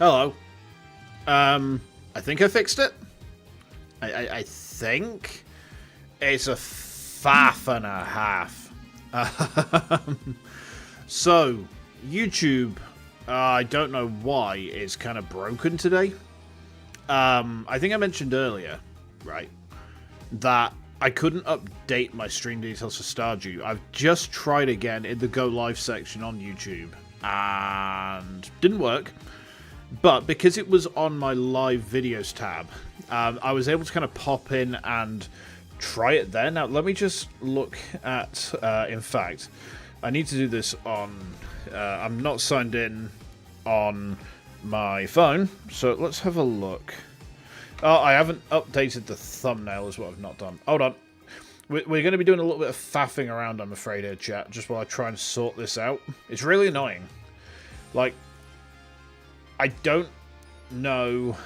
Hello. I think I fixed it. I think it's a faff and a half. So, YouTube, I don't know why, is kind of broken today. I think I mentioned earlier, right, that I couldn't update my stream details for Stardew. I've just tried again in the Go Live section on YouTube, and didn't work. But because it was on my live videos tab, I was able to kind of pop in and try it there. Now, let me just look at, in fact, I need to do this on, I'm not signed in on my phone, so let's have a look. Oh, I haven't updated the thumbnail is what I've not done. Hold on. We're going to be doing a little bit of faffing around, I'm afraid, here, chat, just while I try and sort this out. It's really annoying. Like, I don't know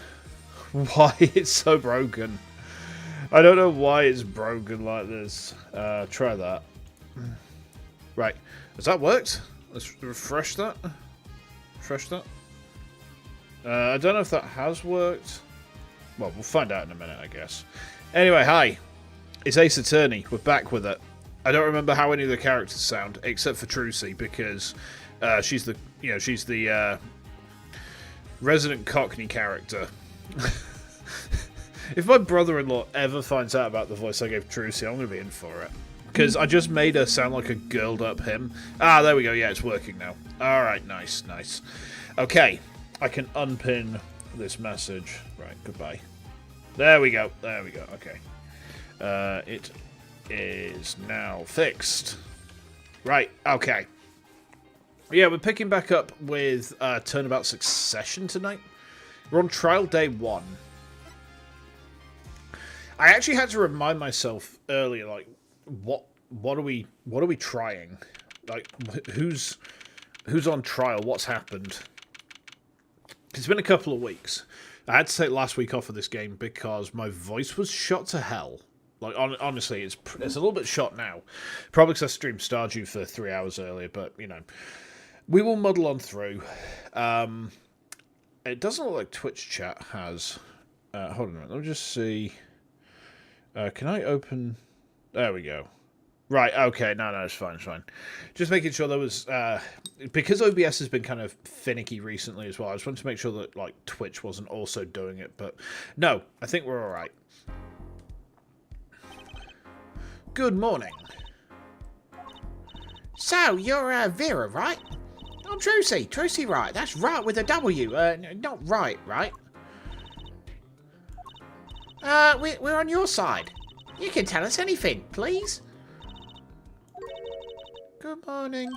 why it's so broken. I don't know why it's broken like this. Try that. Right. Has that worked? Let's refresh that. Refresh that. I don't know if that has worked. Well, we'll find out in a minute, I guess. Anyway, hi. It's Ace Attorney. We're back with it. I don't remember how any of the characters sound, except for Trucy, because she's the resident Cockney character. If my brother-in-law ever finds out about the voice I gave Trucy, I'm going to be in for it. Because I just made her sound like a girled-up him. Ah, there we go. Yeah, it's working now. Alright, nice, nice. Okay, I can unpin this message. Right, goodbye. There we go. There we go. Okay. It is now fixed. Right, okay. Yeah, we're picking back up with Turnabout Succession tonight. We're on trial day 1. I actually had to remind myself earlier, like, what are we trying? Like, who's on trial? What's happened? It's been a couple of weeks. I had to take last week off of this game because my voice was shot to hell. Like, honestly, it's a little bit shot now. Probably because I streamed Stardew for 3 hours earlier, but, you know. We will muddle on through. It doesn't look like Twitch chat has... hold on a minute, let me just see... can I open... There we go. Right, okay, no, it's fine, it's fine. Just making sure there was... because OBS has been kind of finicky recently as well, I just wanted to make sure that, like, Twitch wasn't also doing it, but... No, I think we're alright. Good morning. So, you're Vera, right? I'm Trucy. Trucy, right. That's right with a W. Not right, right? We're on your side. You can tell us anything, please. Good morning.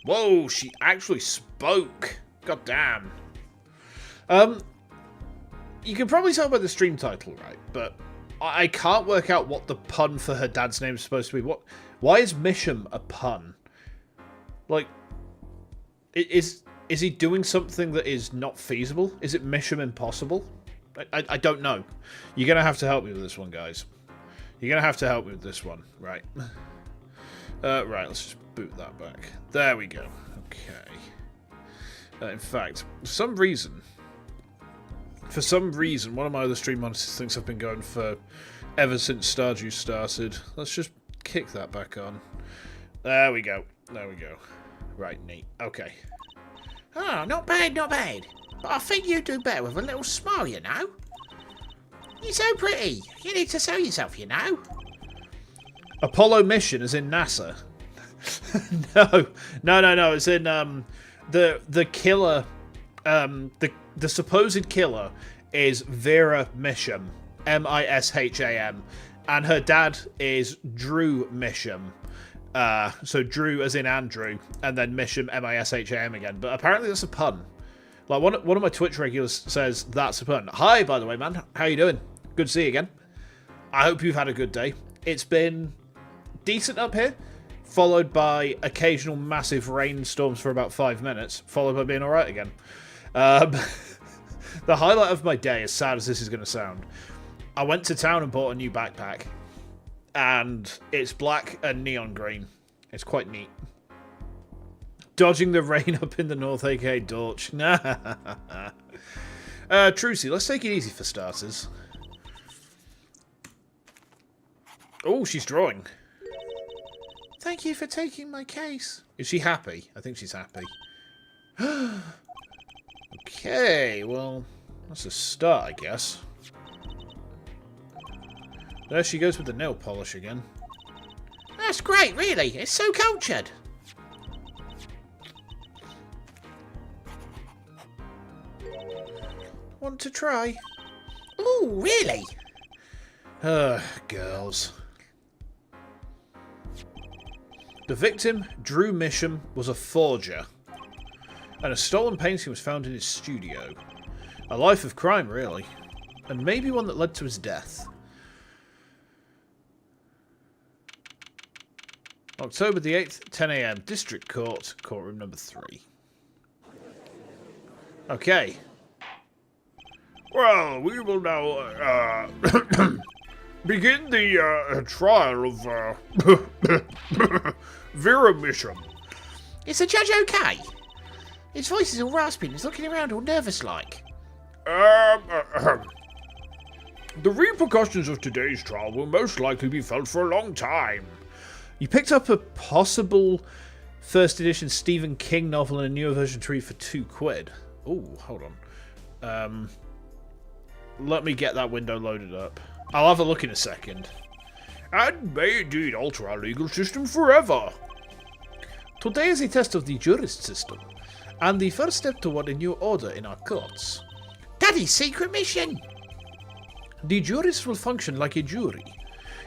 Whoa, she actually spoke. God damn. You can probably tell by the stream title, right? But I can't work out what the pun for her dad's name is supposed to be. Why is Misham a pun? Like, is he doing something that is not feasible? Is it Misham impossible? I don't know. You're going to have to help me with this one, guys. You're going to have to help me with this one. Right. Right, let's just boot that back. There we go. Okay. In fact, for some reason, one of my other stream monitors thinks I've been going for ever since Stardew started. Let's just kick that back on. There we go. There we go. Right, neat. Okay. Oh, not bad, not bad. But I think you do better with a little smile, you know. You're so pretty. You need to sell yourself, you know. Apollo mission is in NASA. No. It's in the killer. The supposed killer is Vera Misham, Misham, and her dad is Drew Misham. So Drew as in Andrew, and then Misham, Misham again. But apparently that's a pun. Like, one of my Twitch regulars says that's a pun. Hi, by the way, man. How you doing? Good to see you again. I hope you've had a good day. It's been decent up here, followed by occasional massive rainstorms for about 5 minutes, followed by being alright again. The highlight of my day, as sad as this is going to sound, I went to town and bought a new backpack. And it's black and neon green. It's quite neat. Dodging the rain up in the north, aka Dorch. Trucy, let's take it easy for starters. Oh, she's drawing. Thank you for taking my case. Is she happy? I think she's happy. Okay, well, that's a start, I guess. There she goes with the nail polish again. That's great, really. It's so cultured. Want to try? Ooh, really? Girls. The victim, Drew Misham, was a forger, and a stolen painting was found in his studio. A life of crime, really, and maybe one that led to his death. October the 8th, 10 AM, District Court, courtroom number 3. Okay. Well, we will now begin the trial of Vera Misham. Is the judge okay? His voice is all raspy and he's looking around all nervous-like. The repercussions of today's trial will most likely be felt for a long time. You picked up a possible first edition Stephen King novel and a newer version to read for £2. Oh, hold on. Let me get that window loaded up. I'll have a look in a second. And may indeed alter our legal system forever. Today is a test of the jurist system, and the first step toward a new order in our courts. Daddy's secret mission! The jurists will function like a jury.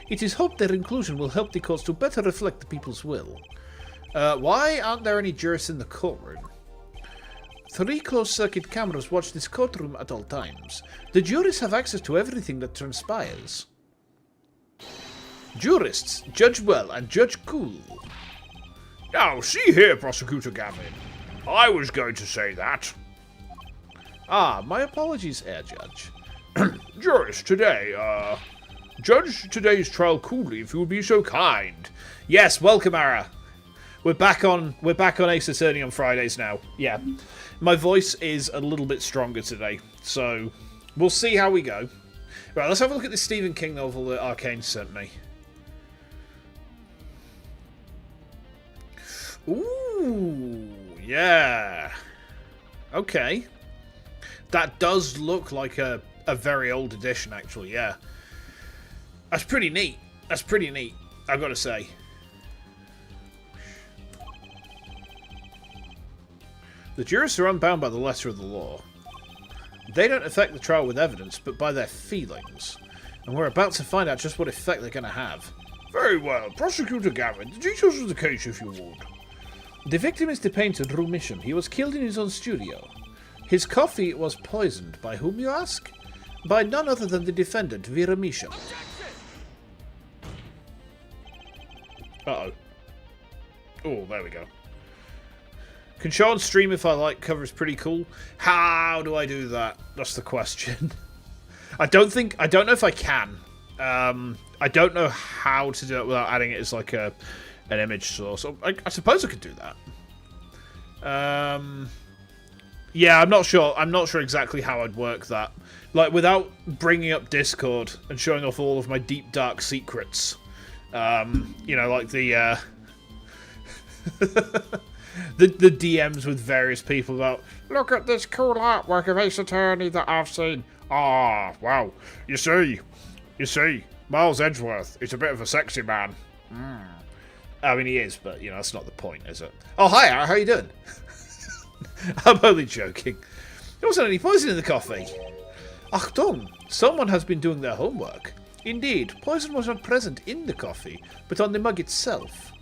It is hoped their inclusion will help the courts to better reflect the people's will. Why aren't there any jurists in the courtroom? 3 closed-circuit cameras watch this courtroom at all times. The jurists have access to everything that transpires. Jurists, judge well and judge cool. Now, see here, Prosecutor Gavin. I was going to say that. Ah, my apologies, Air Judge. Jurist, today, judge today's trial coolly, if you would be so kind. Yes, welcome, Ara. We're back on Ace Attorney on Fridays now. Yeah. My voice is a little bit stronger today, so we'll see how we go. Right, let's have a look at this Stephen King novel that Arcane sent me. Ooh, yeah. Okay. That does look like a very old edition, actually, yeah. That's pretty neat. That's pretty neat, I've got to say. The jurists are unbound by the letter of the law. They don't affect the trial with evidence, but by their feelings. And we're about to find out just what effect they're going to have. Very well. Prosecutor Gavin, the details of the case, if you would. The victim is the painter Drew Misham. He was killed in his own studio. His coffee was poisoned. By whom, you ask? By none other than the defendant, Vera Misham. Uh-oh. Oh, there we go. Can show on stream if I like, cover is pretty cool. How do I do that? That's the question. I don't know if I can. I don't know how to do it without adding it as like an image source. I suppose I could do that. Yeah, I'm not sure. I'm not sure exactly how I'd work that. Like, without bringing up Discord and showing off all of my deep, dark secrets. You know, like the... the DMs with various people about, look at this cool artwork of Ace Attorney that I've seen. Ah, wow. You see, Miles Edgeworth is a bit of a sexy man. I mean, he is, but, you know, that's not the point, is it? Oh, hi, Ara, how you doing? I'm only joking. There wasn't any poison in the coffee. Achtung, someone has been doing their homework. Indeed, poison was not present in the coffee, but on the mug itself.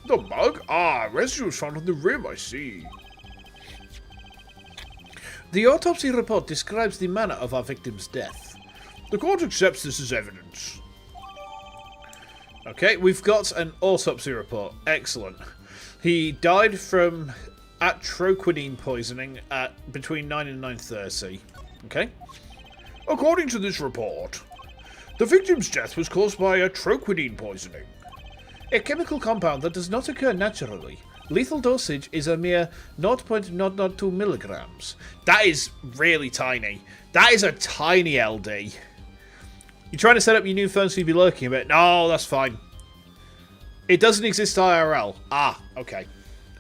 The mug? Ah, residues found on the rim, I see. The autopsy report describes the manner of our victim's death. The court accepts this as evidence. Okay, we've got an autopsy report. Excellent. He died from atroquinine poisoning at between 9 and 9:30. Okay. According to this report, the victim's death was caused by atroquinine poisoning. A chemical compound that does not occur naturally, Lethal dosage is a mere 0.002 milligrams. That is really tiny. That is a tiny LD. You're trying to set up your new phone so you'll be lurking a bit. No, that's fine. It doesn't exist IRL. Ah, okay.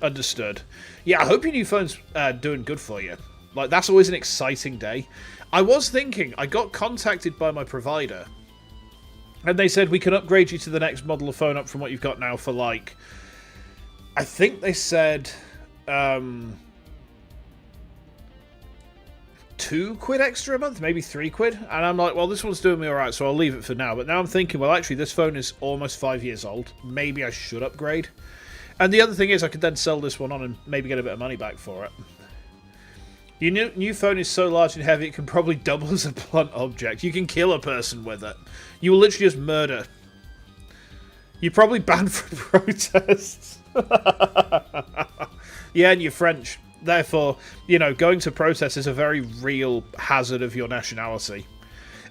Understood. Yeah, I hope your new phone's doing good for you. Like, that's always an exciting day. I was thinking, I got contacted by my provider, and they said we can upgrade you to the next model of phone up from what you've got now for, like, I think they said £2 extra a month, maybe £3. And I'm like, well, this one's doing me alright, so I'll leave it for now. But now I'm thinking, well, actually, this phone is almost 5 years old. Maybe I should upgrade. And the other thing is I could then sell this one on and maybe get a bit of money back for it. Your new phone is so large and heavy it can probably double as a blunt object. You can kill a person with it. You will literally just murder. You're probably banned from protests. Yeah, and you're French. Therefore, you know, going to protest is a very real hazard of your nationality.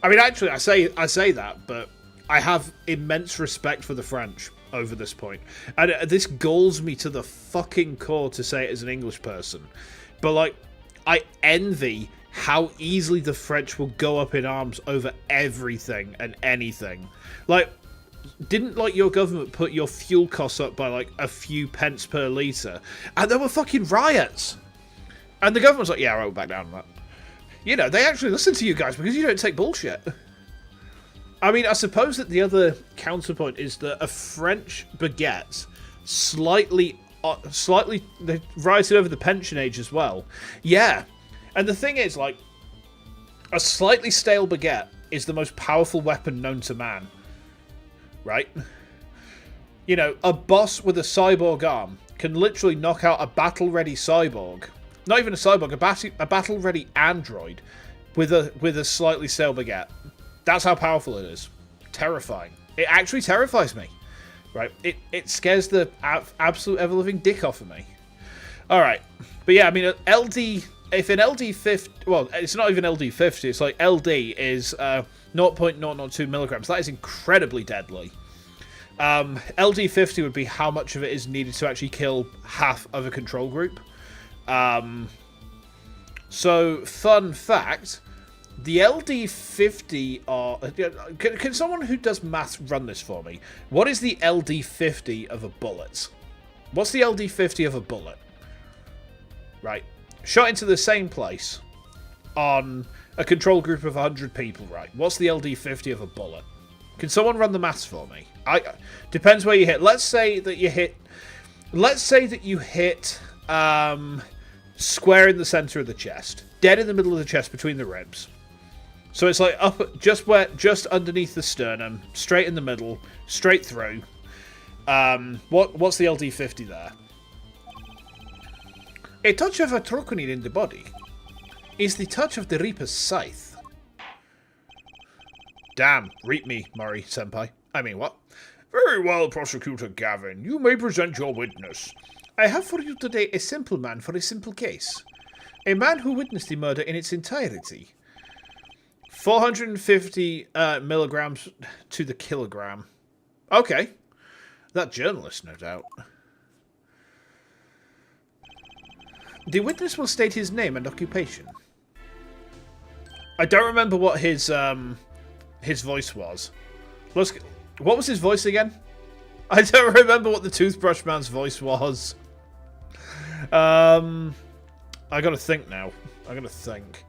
I mean, actually, I say that, but I have immense respect for the French over this point. And this galls me to the fucking core to say it as an English person. But, like, I envy how easily the French will go up in arms over everything and anything. Like, didn't, like, your government put your fuel costs up by, like, a few pence per litre? And there were fucking riots! And the government's like, yeah, I won't back down on that. You know, they actually listen to you guys because you don't take bullshit. I mean, I suppose that the other counterpoint is that a French baguette slightly they rioted over the pension age as well. Yeah. And the thing is, like, a slightly stale baguette is the most powerful weapon known to man. Right? You know, a boss with a cyborg arm can literally knock out a battle-ready cyborg. Not even a cyborg, a battle-ready android with a slightly stale baguette. That's how powerful it is. Terrifying. It actually terrifies me. Right? It scares the absolute ever-living dick off of me. Alright. But yeah, I mean, if an LD50... Well, it's not even LD50. It's like LD is 0.002 milligrams. That is incredibly deadly. LD50 would be how much of it is needed to actually kill half of a control group. So, fun fact... The LD50 are... Can someone who does maths run this for me? What is the LD50 of a bullet? What's the LD50 of a bullet? Right. Shot into the same place on a control group of 100 people, right? What's the LD50 of a bullet? Can someone run the maths for me? Depends where you hit. Let's say that you hit... Let's say that you hit... square in the center of the chest. Dead in the middle of the chest between the ribs. So it's like up, just underneath the sternum, straight in the middle, straight through. What's the LD50 there? A touch of a trochonin in the body is the touch of the Reaper's scythe. Damn, reap me, Murray senpai. I mean, what? Very well, Prosecutor Gavin. You may present your witness. I have for you today a simple man for a simple case. A man who witnessed the murder in its entirety. 450 milligrams to the kilogram. Okay. That journalist, no doubt. The witness will state his name and occupation. I don't remember what his voice was. What was his voice again? I don't remember what the toothbrush man's voice was. I gotta think now. I gotta think.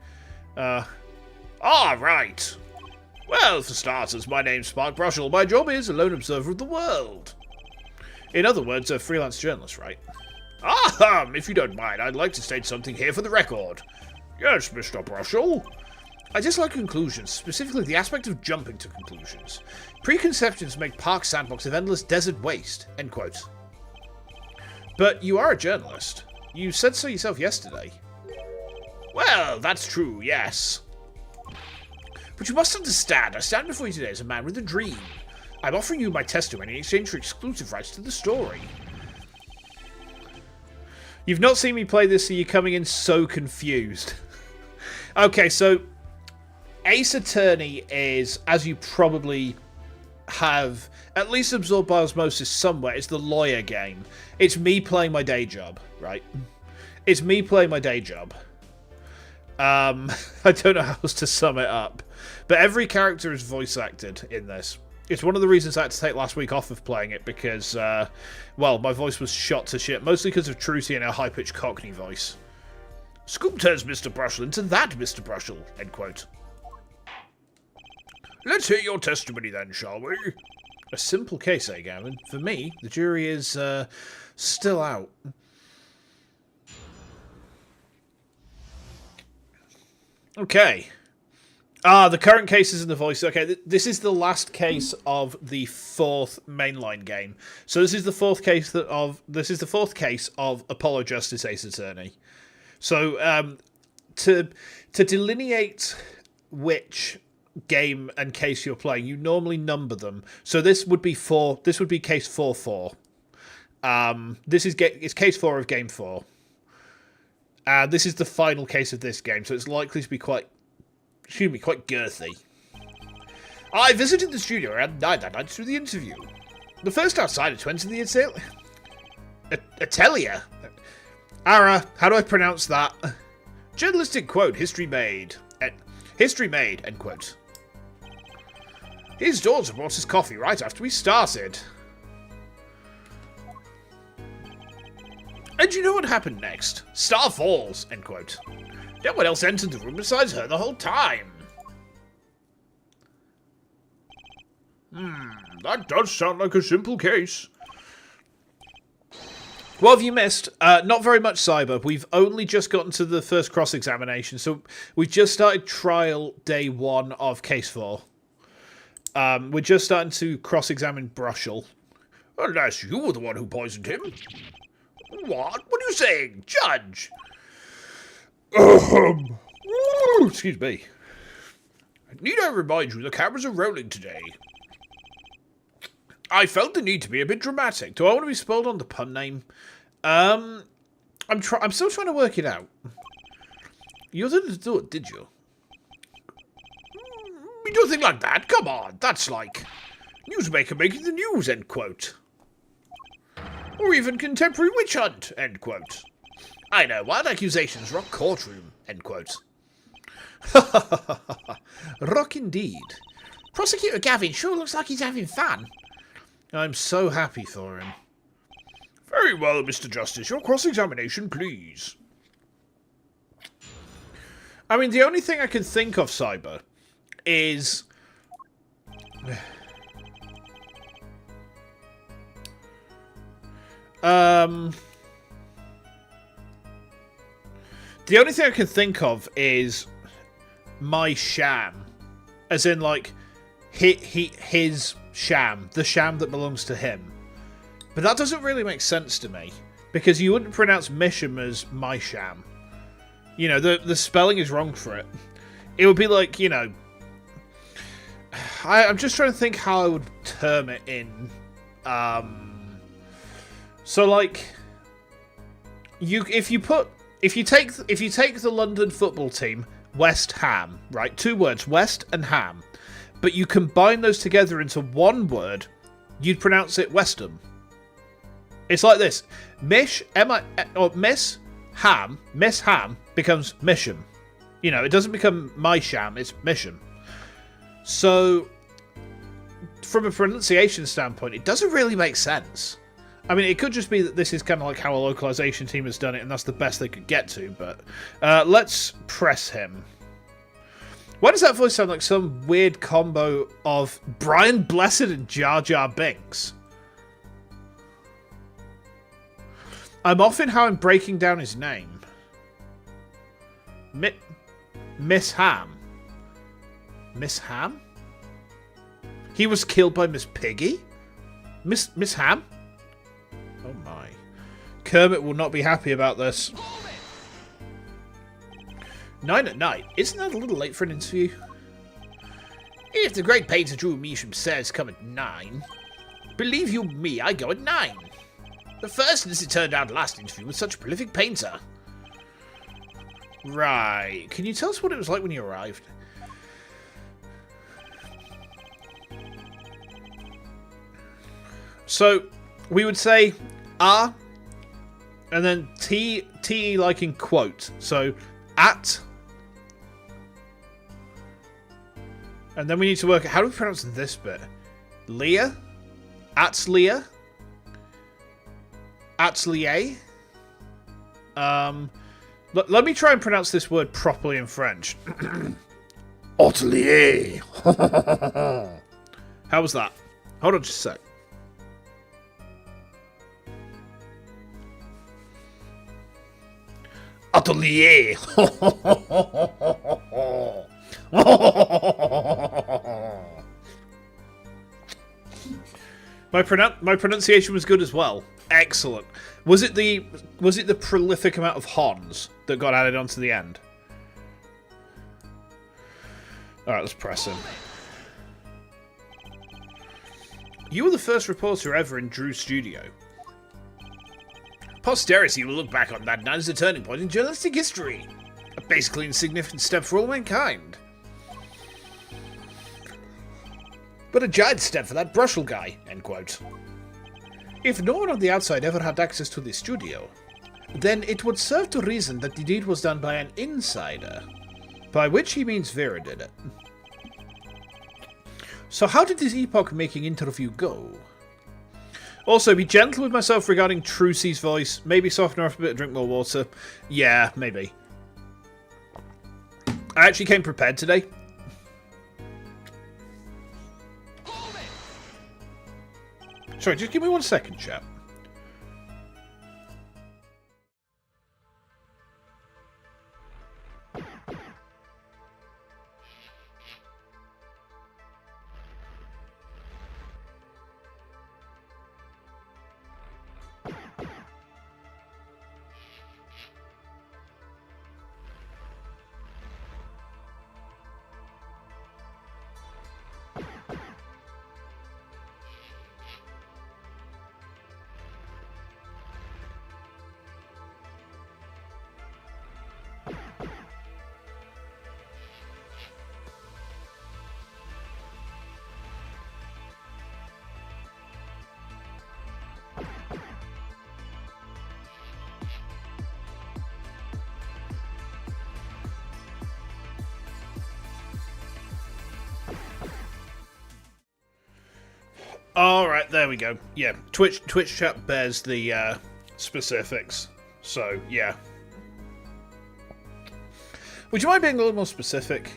Right. Well, for starters, my name's Spark Brushel. My job is a lone observer of the world. In other words, a freelance journalist, right? If you don't mind, I'd like to state something here for the record. Yes, Mr. Brushel. I dislike conclusions, specifically the aspect of jumping to conclusions. Preconceptions make Park Sandbox of endless desert waste. End quote. But you are a journalist. You said so yourself yesterday. Well, that's true, yes. But you must understand, I stand before you today as a man with a dream. I'm offering you my testimony in exchange for exclusive rights to the story. You've not seen me play this, so you're coming in so confused. Okay, so Ace Attorney is, as you probably have at least absorbed by osmosis somewhere. It's the lawyer game. It's me playing my day job, right? It's me playing my day job. I don't know how else to sum it up. But every character is voice acted in this. It's one of the reasons I had to take last week off of playing it because, well, my voice was shot to shit. Mostly because of Trucy and her high-pitched Cockney voice. Scoop turns Mr. Brushel into that Mr. Brushel, end quote. Let's hear your testimony then, shall we? A simple case, eh, Gavin? For me, the jury is, still out. Okay. The current case is in the voice. Okay, this is the last case of the 4th mainline game. So this is the fourth case of Apollo Justice Ace Attorney. So to delineate which game and case you're playing, you normally number them. So this would be case 4-4. It's case 4 of game 4. This is the final case of this game, so it's likely to be quite girthy. I visited the studio around 9 that night through the interview. The first outsider to enter the atelier. Ara, how do I pronounce that? Journalistic quote, history made, end quote. His daughter brought his coffee right after we started. And you know what happened next? Star falls, end quote. No one else entered the room besides her the whole time. That does sound like a simple case. What have you missed? Not very much, Cyber. We've only just gotten to the first cross-examination, so we've just started trial day 1 of case 4. We're just starting to cross-examine Brushel. Unless you were the one who poisoned him. What? What are you saying, Judge? Excuse me. Need I remind you the cameras are rolling today? I felt the need to be a bit dramatic. Do I want to be spoiled on the pun name? I'm still trying to work it out. You didn't do it, did you? We do a thing like that? Come on, that's like newsmaker making the news, end quote. Or even contemporary witch hunt, end quote. I know, wild accusations rock courtroom, end quote. Rock indeed. Prosecutor Gavin sure looks like he's having fun. I'm so happy for him. Very well, Mr. Justice. Your cross-examination, please. I mean, the only thing I can think of, Cyber, is... The only thing I can think of is my sham. As in, like, his sham. The sham that belongs to him. But that doesn't really make sense to me. Because you wouldn't pronounce Misham as my sham. You know, the spelling is wrong for it. It would be like, you know... I'm just trying to think how I would term it in... So, like... If you take the London football team, West Ham, right? 2 words, West and Ham. But you combine those together into one word, you'd pronounce it Westham. It's like this. Miss Ham becomes Misham. You know, it doesn't become my sham, it's Misham. So, from a pronunciation standpoint, it doesn't really make sense. I mean, it could just be that this is kind of like how a localization team has done it, and that's the best they could get to, but... let's press him. Why does that voice sound like some weird combo of Brian Blessed and Jar Jar Binks? I'm off in how I'm breaking down his name. Miss Ham. Miss Ham? He was killed by Miss Piggy? Miss Ham? Oh my. Kermit will not be happy about this. 9 at night? Isn't that a little late for an interview? If the great painter Drew Measham says come at 9, believe you me, I go at 9. The first, as it turned out, last interview with such a prolific painter. Right. Can you tell us what it was like when you arrived? So we would say and then T like in quote. So at. And then we need to work out, how do we pronounce this bit? Leah? At Leah? At Leah? Let me try and pronounce this word properly in French. Atelier. How was that? Hold on just a sec. Atelier. My pronunciation was good as well. Excellent. Was it the prolific amount of Hons that got added onto the end? Alright, let's press him. You were the first reporter ever in Drew's studio. Posterity will look back on that night as a turning point in journalistic history. A basically insignificant step for all mankind. But a giant step for that Brussels guy, end quote. If no one on the outside ever had access to the studio, then it would serve to reason that the deed was done by an insider. By which he means Vera did it. So how did this epoch-making interview go? Also, be gentle with myself regarding Trucy's voice. Maybe soften her up a bit, drink more water. Yeah, maybe. I actually came prepared today. Sorry, just give me 1 second, chap. Alright, there we go. Yeah, Twitch chat bears the specifics. So, yeah. Would you mind being a little more specific?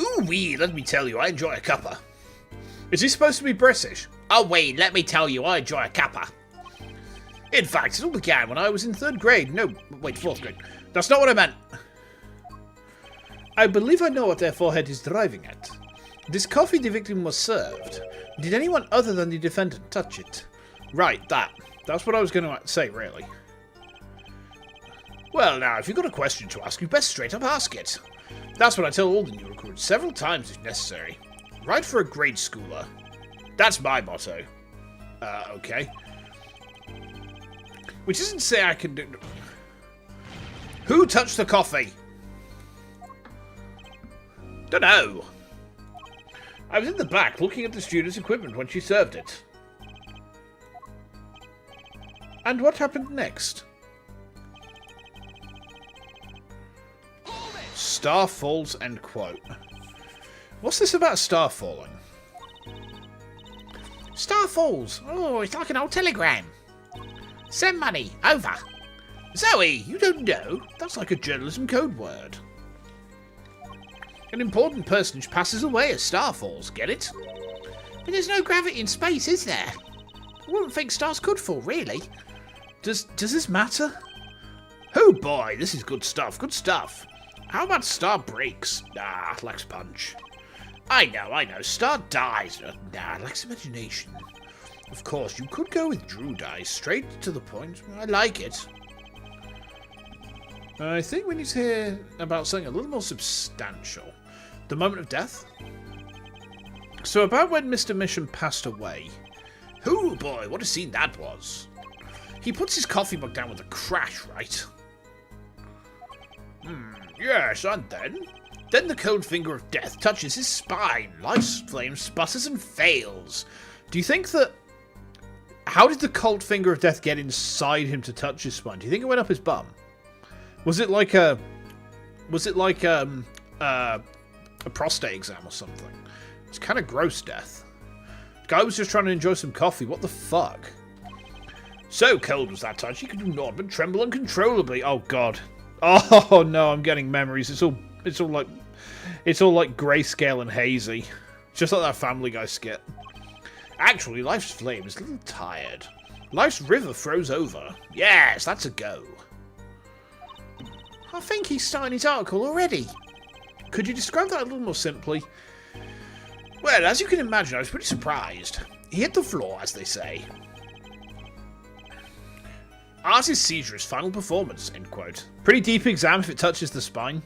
Ooh-wee, let me tell you, I enjoy a cuppa. Is he supposed to be British? Oh wait, let me tell you, I enjoy a cuppa. In fact, it all began when I was in 3rd grade. No, wait, 4th grade. That's not what I meant. I believe I know what their forehead is driving at. This coffee the victim was served. Did anyone other than the defendant touch it? Right, that's what I was going to say, really. Well, now, if you've got a question to ask, you best straight up ask it. That's what I tell all the new recruits, several times if necessary. Right for a grade schooler. That's my motto. Okay. Which isn't to say I can do... Who touched the coffee? Dunno. I was in the back looking at the student's equipment when she served it. And what happened next? Star falls, end quote. What's this about a star falling? Star falls. Oh, it's like an old telegram. Send money. Over. Zoe, you don't know? That's like a journalism code word. An important personage passes away as star falls, get it? But there's no gravity in space, is there? I wouldn't think stars could fall, really. Does this matter? Oh boy, this is good stuff, good stuff. How about star breaks? Nah, lacks punch. I know, star dies. Nah, lacks imagination. Of course, you could go with Drew dies, straight to the point. I like it. I think we need to hear about something a little more substantial. The moment of death? So about when Mr. Mission passed away. Oh boy, what a scene that was. He puts his coffee mug down with a crash, right? Yes, and then the cold finger of death touches his spine. Life flame sputters and fails. Do you think that How did the cold finger of death get inside him to touch his spine? Do you think it went up his bum? Was it like a prostate exam or something? It's kind of gross, Death. The guy was just trying to enjoy some coffee. What the fuck? So cold was that touch, he could do naught but tremble uncontrollably. Oh god. Oh no, I'm getting memories. It's all like grayscale and hazy. Just like that Family Guy skit. Actually, life's flame is a little tired. Life's river froze over. Yes, that's a go. I think he's starting his article already. Could you describe that a little more simply? Well, as you can imagine, I was pretty surprised. He hit the floor, as they say. Art is Seizure's final performance, end quote. Pretty deep exam if it touches the spine.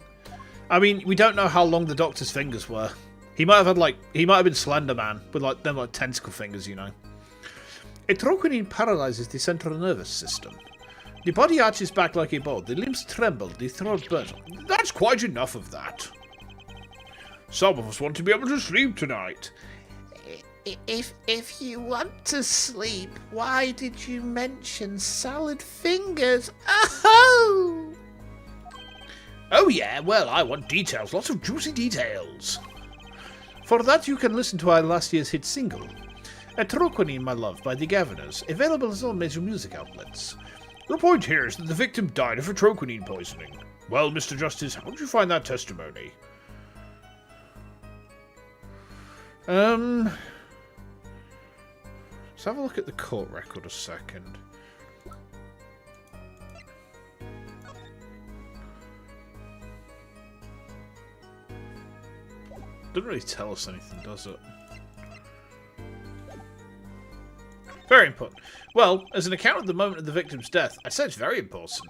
I mean, we don't know how long the doctor's fingers were. He might have been Slender Man with like tentacle fingers, you know. A trochonin paralyzes the central nervous system. The body arches back like a bow, the limbs tremble, the throat burns. That's quite enough of that. Some of us want to be able to sleep tonight. If you want to sleep, why did you mention salad fingers? Oh! Oh yeah, well, I want details, lots of juicy details. For that, you can listen to our last year's hit single, A Trochonin, My Love, by the Governors, available as all major music outlets. The point here is that the victim died of a trochonin poisoning. Well, Mr. Justice, how did you find that testimony? Let's have a look at the court record a second. Doesn't really tell us anything, does it? Very important. Well, as an account of the moment of the victim's death, I said it's very important.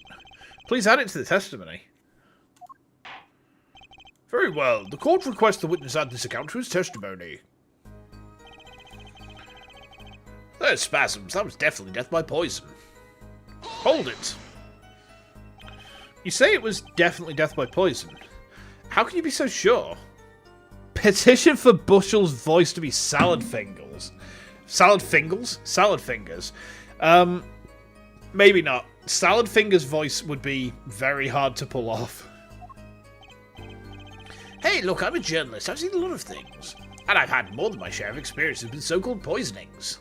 Please add it to the testimony. Very well. The court requests the witness add this account to his testimony. Those spasms, that was definitely death by poison. Hold it. You say it was definitely death by poison. How can you be so sure? Petition for Bushel's voice to be salad fingers. Salad fingers? Salad fingers. Maybe not. Salad fingers' voice would be very hard to pull off. Hey, look, I'm a journalist. I've seen a lot of things. And I've had more than my share of experiences with so-called poisonings.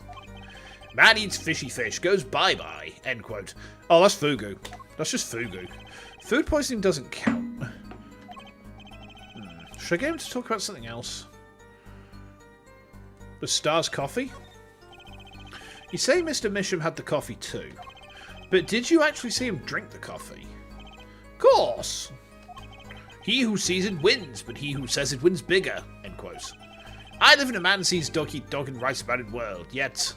Man eats fishy fish, goes bye-bye, end quote. Oh, that's fugu. That's just fugu. Food poisoning doesn't count. Should I get him to talk about something else? The Star's coffee? You say Mr. Misham had the coffee too. But did you actually see him drink the coffee? Of course! He who sees it wins, but he who says it wins bigger, end quote. I live in a man sees dog eat dog and writes about it world, yet...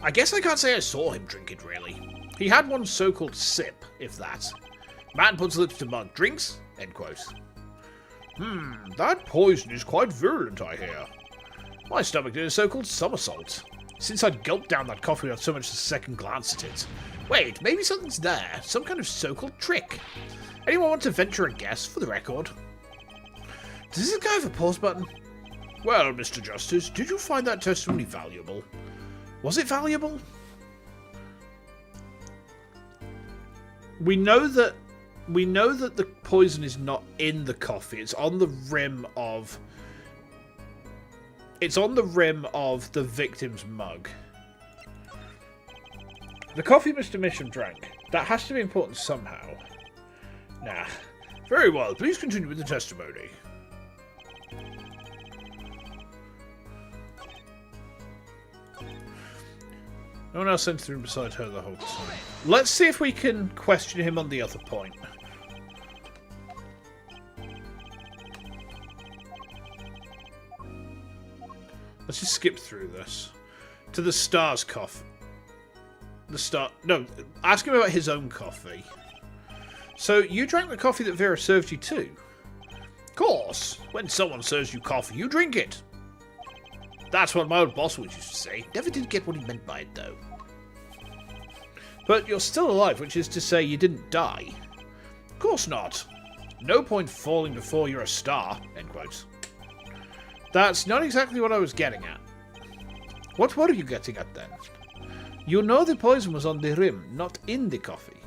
I guess I can't say I saw him drink it, really. He had one so-called sip, if that. Man puts lips to mug, drinks, end quote. That poison is quite virulent, I hear. My stomach did a so-called somersault. Since I'd gulped down that coffee without so much as a second glance at it. Wait, maybe something's there. Some kind of so-called trick. Anyone want to venture a guess, for the record? Does this guy have a pause button? Well, Mr. Justice, did you find that testimony valuable? Was it valuable? We know that the poison is not in the coffee. It's on the rim of... It's on the rim of the victim's mug. The coffee Mr. Misham drank. That has to be important somehow. Nah. Very well. Please continue with the testimony. No one else entered the room beside her the whole time. Let's see if we can question him on the other point. Let's just skip through this. To the Star's coffee. No, ask him about his own coffee. So, you drank the coffee that Vera served you too? Of course. When someone serves you coffee, you drink it. That's what my old boss would used to say. Never did get what he meant by it, though. But you're still alive, which is to say you didn't die. Of course not. No point falling before you're a star, end quote. That's not exactly what I was getting at. What were you getting at then? You know the poison was on the rim, not in the coffee.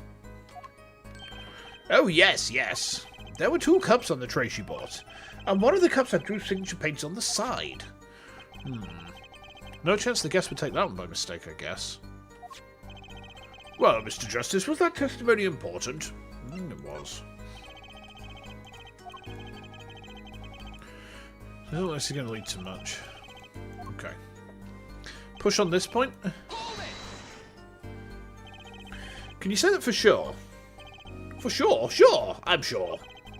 Oh, yes, yes. There were 2 cups on the tray she bought, and one of the cups had Drew's signature painted on the side. No chance the guest would take that one by mistake, I guess. Well, Mr. Justice, was that testimony important? It was. I don't think this is going to lead to much. Okay. Push on this point. Can you say that for sure? For sure? Sure, I'm sure.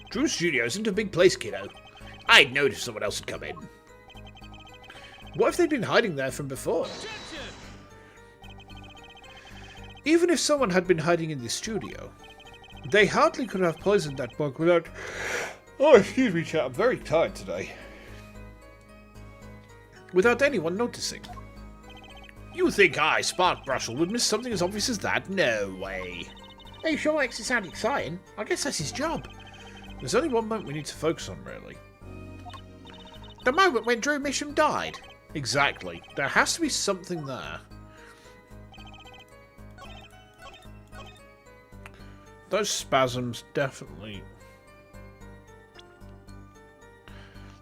Drew's studio isn't a big place, kiddo. I'd know if someone else had come in. What if they'd been hiding there from before? Even if someone had been hiding in the studio, they hardly could have poisoned that bug without... Oh, excuse me, chat, I'm very tired today. Without anyone noticing. You think I, Spark Brushel, would miss something as obvious as that? No way. He sure makes it sound exciting. I guess that's his job. There's only one moment we need to focus on, really. The moment when Drew Misham died. Exactly. There has to be something there. Those spasms, definitely.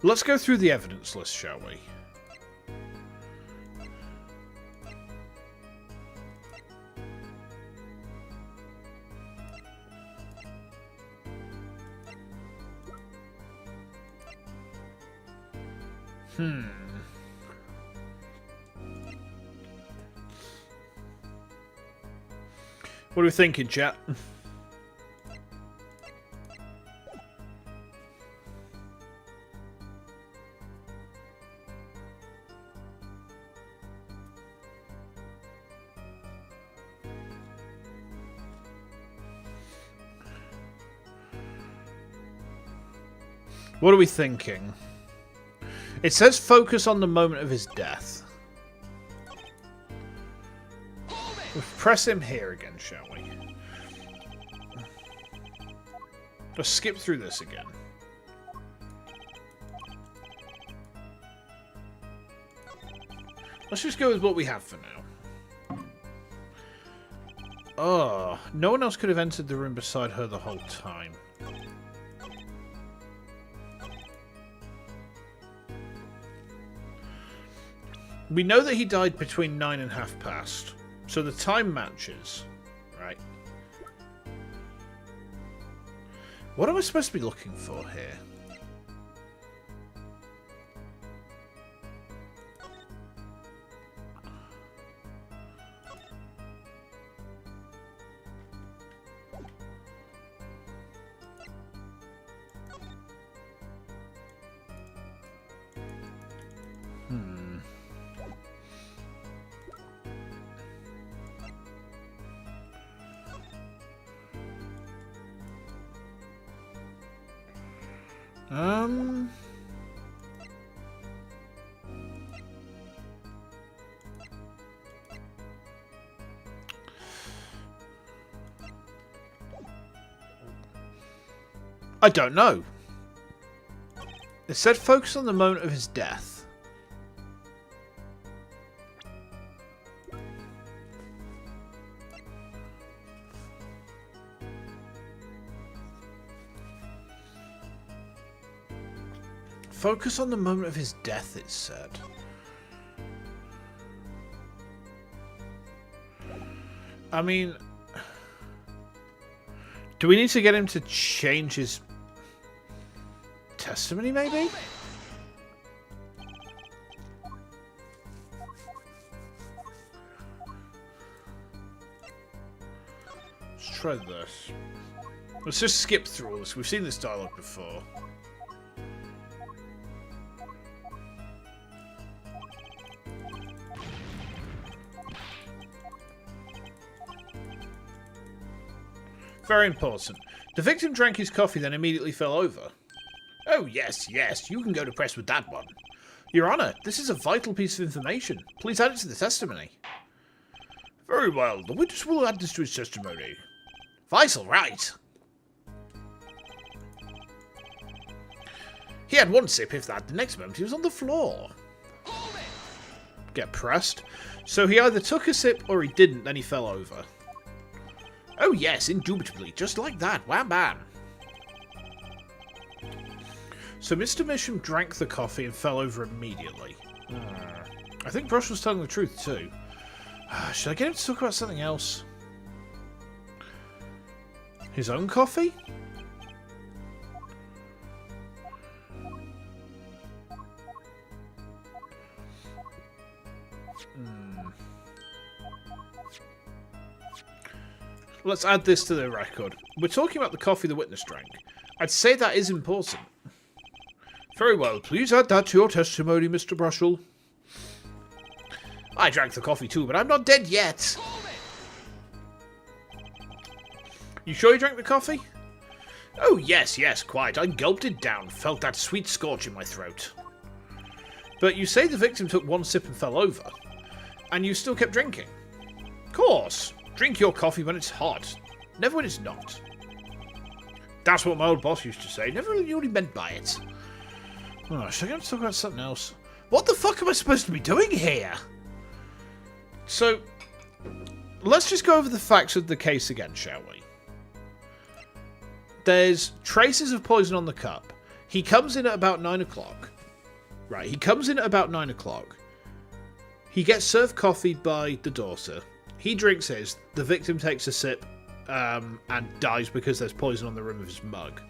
Let's go through the evidence list, shall we? What are we thinking, chat? What are we thinking? It says focus on the moment of his death. We'll press him here again, shall we? Let's skip through this again. Let's just go with what we have for now. Oh, no one else could have entered the room beside her the whole time. We know that he died between 9 and past, so the time matches, right? What am I supposed to be looking for here? I don't know. It said focus on the moment of his death. Focus on the moment of his death, it said. I mean, do we need to get him to change his testimony, maybe? Let's try this. Let's just skip through all this. We've seen this dialogue before. Very important. The victim drank his coffee, then immediately fell over. Oh, yes, yes, you can go to press with that one. Your Honour, this is a vital piece of information. Please add it to the testimony. Very well, the witness will add this to his testimony. Vital, right. He had one sip, if that. The next moment he was on the floor. get pressed. So he either took a sip or he didn't, then he fell over. Oh yes, indubitably, just like that, wham bam. So Mr. Misham drank the coffee and fell over immediately. I think Brush was telling the truth too. Should I get him to talk about something else? His own coffee? Let's add this to the record. We're talking about the coffee the witness drank. I'd say that is important. Very well, please add that to your testimony, Mr. Brushall. I drank the coffee too, but I'm not dead yet. You sure you drank the coffee? Oh, yes, quite. I gulped it down, felt that sweet scorch in my throat. But you say the victim took one sip and fell over, and you still kept drinking. Of course. Drink your coffee when it's hot, never when it's not. That's what my old boss used to say. Never really knew what he meant by it. Oh, should I go to talk about something else? What the fuck am I supposed to be doing here? So, let's just go over the facts of the case again, shall we? There's traces of poison on the cup. He comes in at about 9 o'clock. Right, he comes in at about 9 o'clock. He gets served coffee by the daughter. He drinks his. The victim takes a sip and dies because there's poison on the rim of his mug.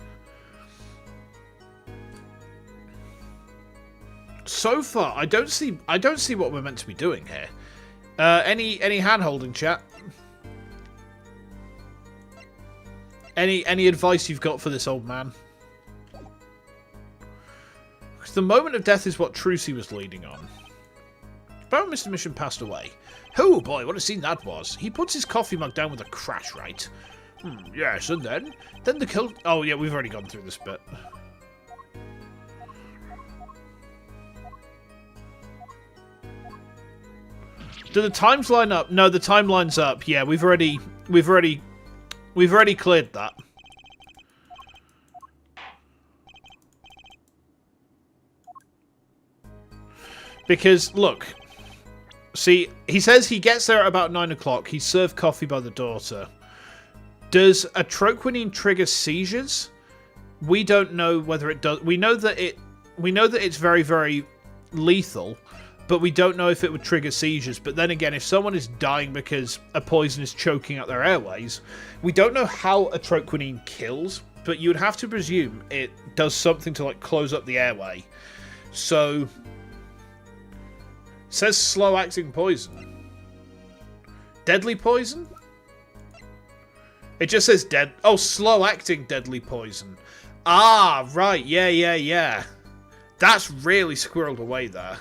So far, I don't see what we're meant to be doing here. Any hand-holding, chat? Any advice you've got for this old man? Because the moment of death is what Trucy was leading on. About when Mr. Mission passed away. Oh boy, what a scene that was. He puts his coffee mug down with a crash, right? Yes, and then the kill... Oh yeah, we've already gone through this bit. Do the times line up? No, the timeline's up. Yeah, we've already cleared that. Because look, see, he says he gets there at about 9 o'clock. He's served coffee by the daughter. Does atroquinine trigger seizures? We don't know whether it does. We know that it's very, very lethal, but we don't know if it would trigger seizures. But then again, if someone is dying because a poison is choking out their airways, we don't know how atroquinine kills, but you would have to presume it does something to like close up the airway. So, it says slow-acting poison. Deadly poison? It just says slow-acting deadly poison. Ah, right, yeah. That's really squirreled away there.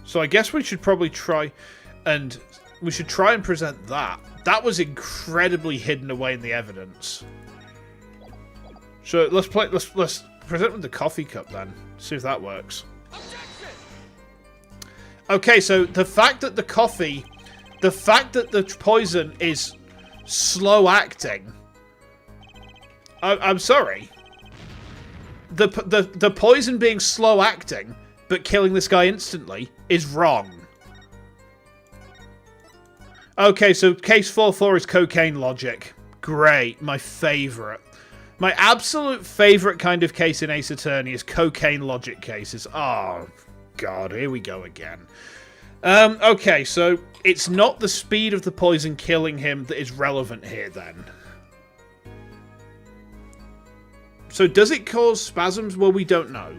So I guess we should probably try and present that. That was incredibly hidden away in the evidence. So let's present with the coffee cup then. See if that works. Okay, so the fact that the poison is slow acting. I'm sorry. The poison being slow acting but killing this guy instantly is wrong. Okay, so case 4-4 is cocaine logic. Great, my favourite. My absolute favourite kind of case in Ace Attorney is cocaine logic cases. Oh, God, here we go again. Okay, so it's not the speed of the poison killing him that is relevant here, then. So does it cause spasms? Well, we don't know.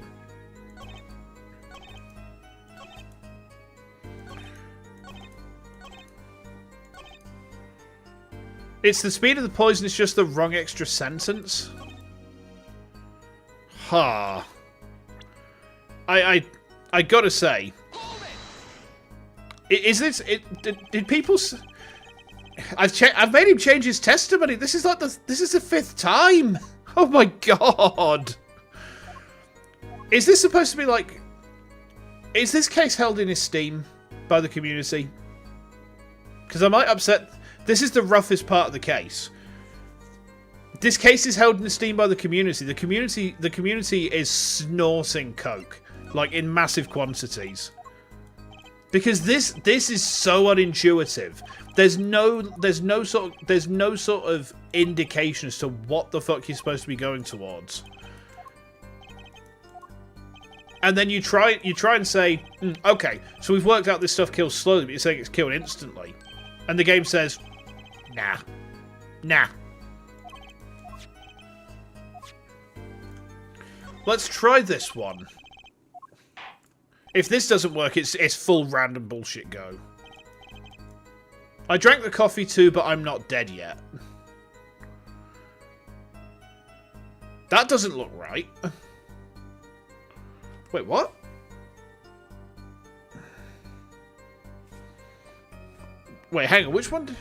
It's the speed of the poison, it's just the wrong extra sentence. I gotta say, is this? Did people? I've made him change his testimony. This is the 5th time. Oh my God! Is this supposed to be like? Is this case held in esteem by the community? Because I might upset. This is the roughest part of the case. This case is held in esteem by the community. The community is snorting coke. like in massive quantities. Because this is so unintuitive. There's no sort of indication as to what the fuck you're supposed to be going towards. And then you try and say, okay, so we've worked out this stuff kills slowly, but you're saying it's killed instantly. And the game says, nah. Let's try this one. If this doesn't work, it's full random bullshit go. I drank the coffee too, but I'm not dead yet. That doesn't look right. Wait, what? Wait, hang on, which one?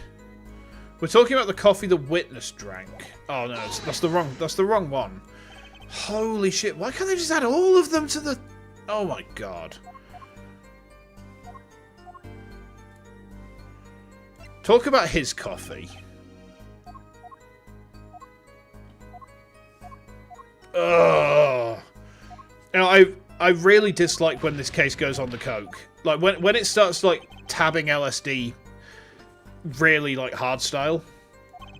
We're talking about the coffee the witness drank. Oh no, that's the wrong one. Holy shit, why can't they just add all of them to the... Oh my god. Talk about his coffee. Ugh. You know, I really dislike when this case goes on the coke. Like when it starts like tabbing LSD really like hard style.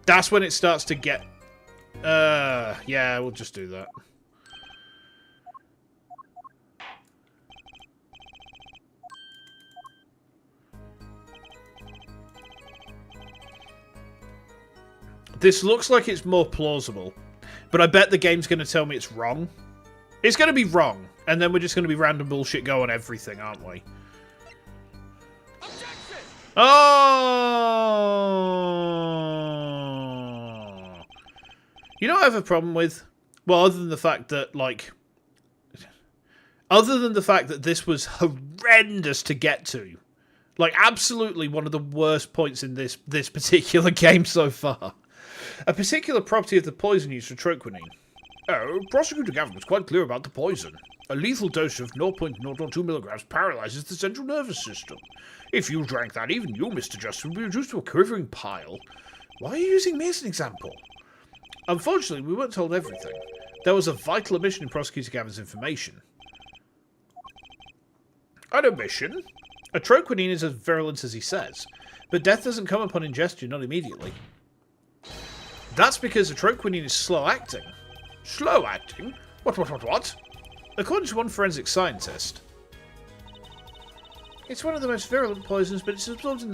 That's when it starts to get yeah, we'll just do that. This looks like it's more plausible, but I bet the game's going to tell me it's wrong. It's going to be wrong, and then we're just going to be random bullshit go on everything, aren't we? Objection! Oh! You know what I have a problem with? Well, other than the fact that, like... Other than the fact that this was horrendous to get to. Like, absolutely one of the worst points in this particular game so far. A particular property of the poison used for troquinine. Oh, Prosecutor Gavin was quite clear about the poison. A lethal dose of 0.012 milligrams paralyzes the central nervous system. If you drank that, even you, Mr. Justice, would be reduced to a quivering pile. Why are you using me as an example? Unfortunately, we weren't told everything. There was a vital omission in Prosecutor Gavin's information. An omission? A troquinine is as virulent as he says, but death doesn't come upon ingestion, not immediately. That's because the troquinine is slow-acting. Slow-acting? What? According to one forensic scientist. It's one of the most virulent poisons, but it's absorbed in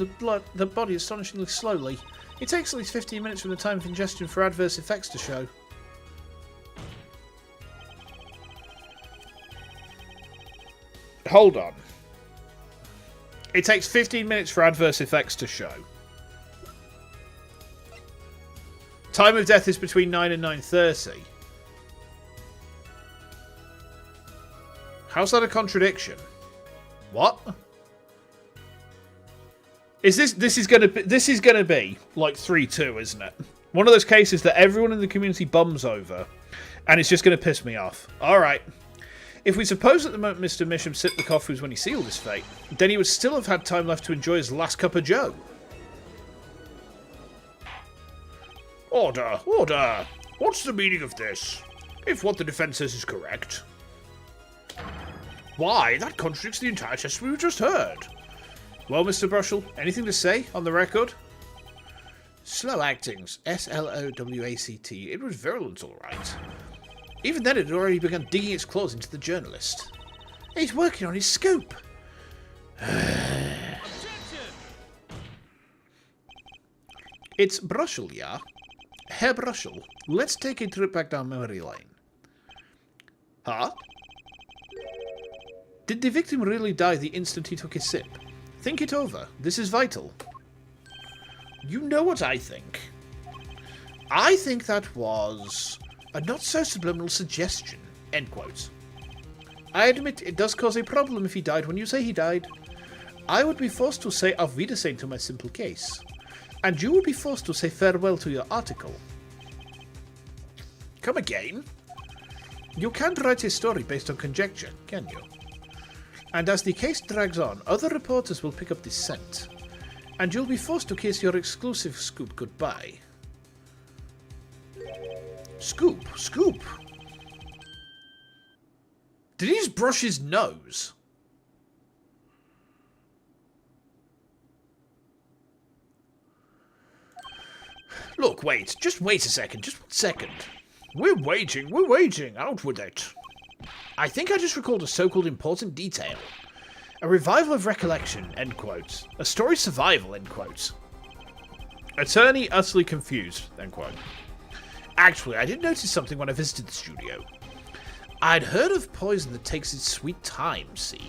the body astonishingly slowly. It takes at least 15 minutes from the time of ingestion for adverse effects to show. Hold on. It takes 15 minutes for adverse effects to show. Time of death is between 9 and 9:30. How's that a contradiction? What? Is this is gonna be like 3-2, isn't it? One of those cases that everyone in the community bums over, and it's just gonna piss me off. Alright. If we suppose at the moment Mr. Misham sipped the coffee was when he sealed his fate, then he would still have had time left to enjoy his last cup of joe. Order! Order! What's the meaning of this? If what the defense says is correct. Why, that contradicts the entire testimony we just heard. Well, Mr. Brushel, anything to say on the record? Slow actings. S-L-O-W-A-C-T. It was virulent, all right. Even then, it had already begun digging its claws into the journalist. He's working on his scoop. It's Brushel, yeah? Herr Brushel, let's take a trip back down memory lane. Huh? Did the victim really die the instant he took his sip? Think it over. This is vital. You know what I think. I think that was a not-so-subliminal suggestion. End quote. I admit it does cause a problem if he died when you say he died. I would be forced to say auf Wiedersehen to my simple case. And you would be forced to say farewell to your article. Come again? You can't write a story based on conjecture, can you? And as the case drags on, other reporters will pick up this scent. And you'll be forced to kiss your exclusive scoop goodbye. Scoop? Scoop? Did he just brush his nose? Look, wait. Just wait a second. Just 1 second. We're waiting. Out with it. I think I just recalled a so-called important detail. A revival of recollection, end quote. A story survival, end quote. Attorney utterly confused, end quote. Actually, I did notice something when I visited the studio. I'd heard of poison that takes its sweet time, see?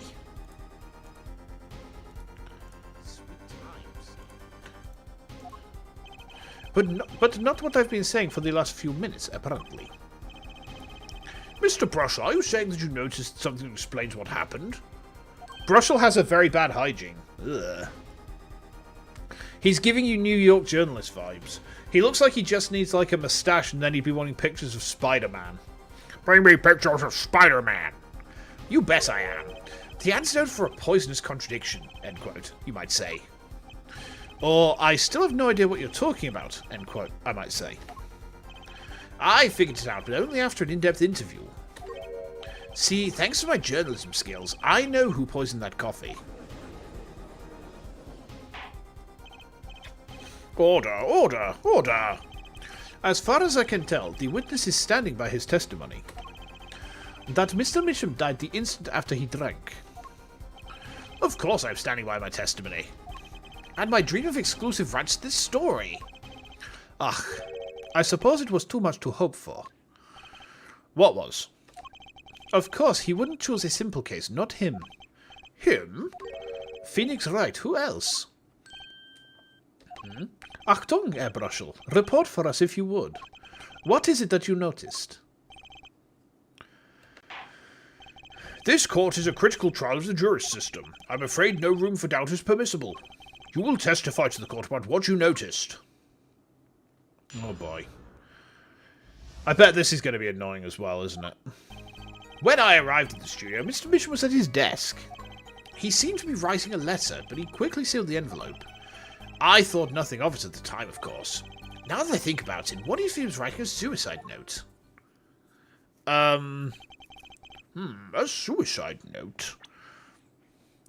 But not what I've been saying for the last few minutes, apparently. Mr. Brushel, are you saying that you noticed something that explains what happened? Brushel has a very bad hygiene. Ugh. He's giving you New York journalist vibes. He looks like he just needs like a mustache and then he'd be wanting pictures of Spider-Man. Bring me pictures of Spider-Man. You bet I am. The antidote for a poisonous contradiction, end quote, you might say. Or, I still have no idea what you're talking about, end quote, I might say. I figured it out, but only after an in-depth interview. See, thanks to my journalism skills, I know who poisoned that coffee. Order! As far as I can tell, the witness is standing by his testimony. That Mr. Misham died the instant after he drank. Of course I'm standing by my testimony. And my dream of exclusive rights to this story. Ugh, I suppose it was too much to hope for. What was? Of course, he wouldn't choose a simple case, not him. Him? Phoenix Wright, who else? Achtung, Herr Brushel. Report for us if you would. What is it that you noticed? This court is a critical trial of the juris system. I'm afraid no room for doubt is permissible. You will testify to the court about what you noticed. Oh boy. I bet this is going to be annoying as well, isn't it? When I arrived at the studio, Mr. Misham was at his desk. He seemed to be writing a letter, but he quickly sealed the envelope. I thought nothing of it at the time, of course. Now that I think about it, what if he was writing a suicide note? A suicide note?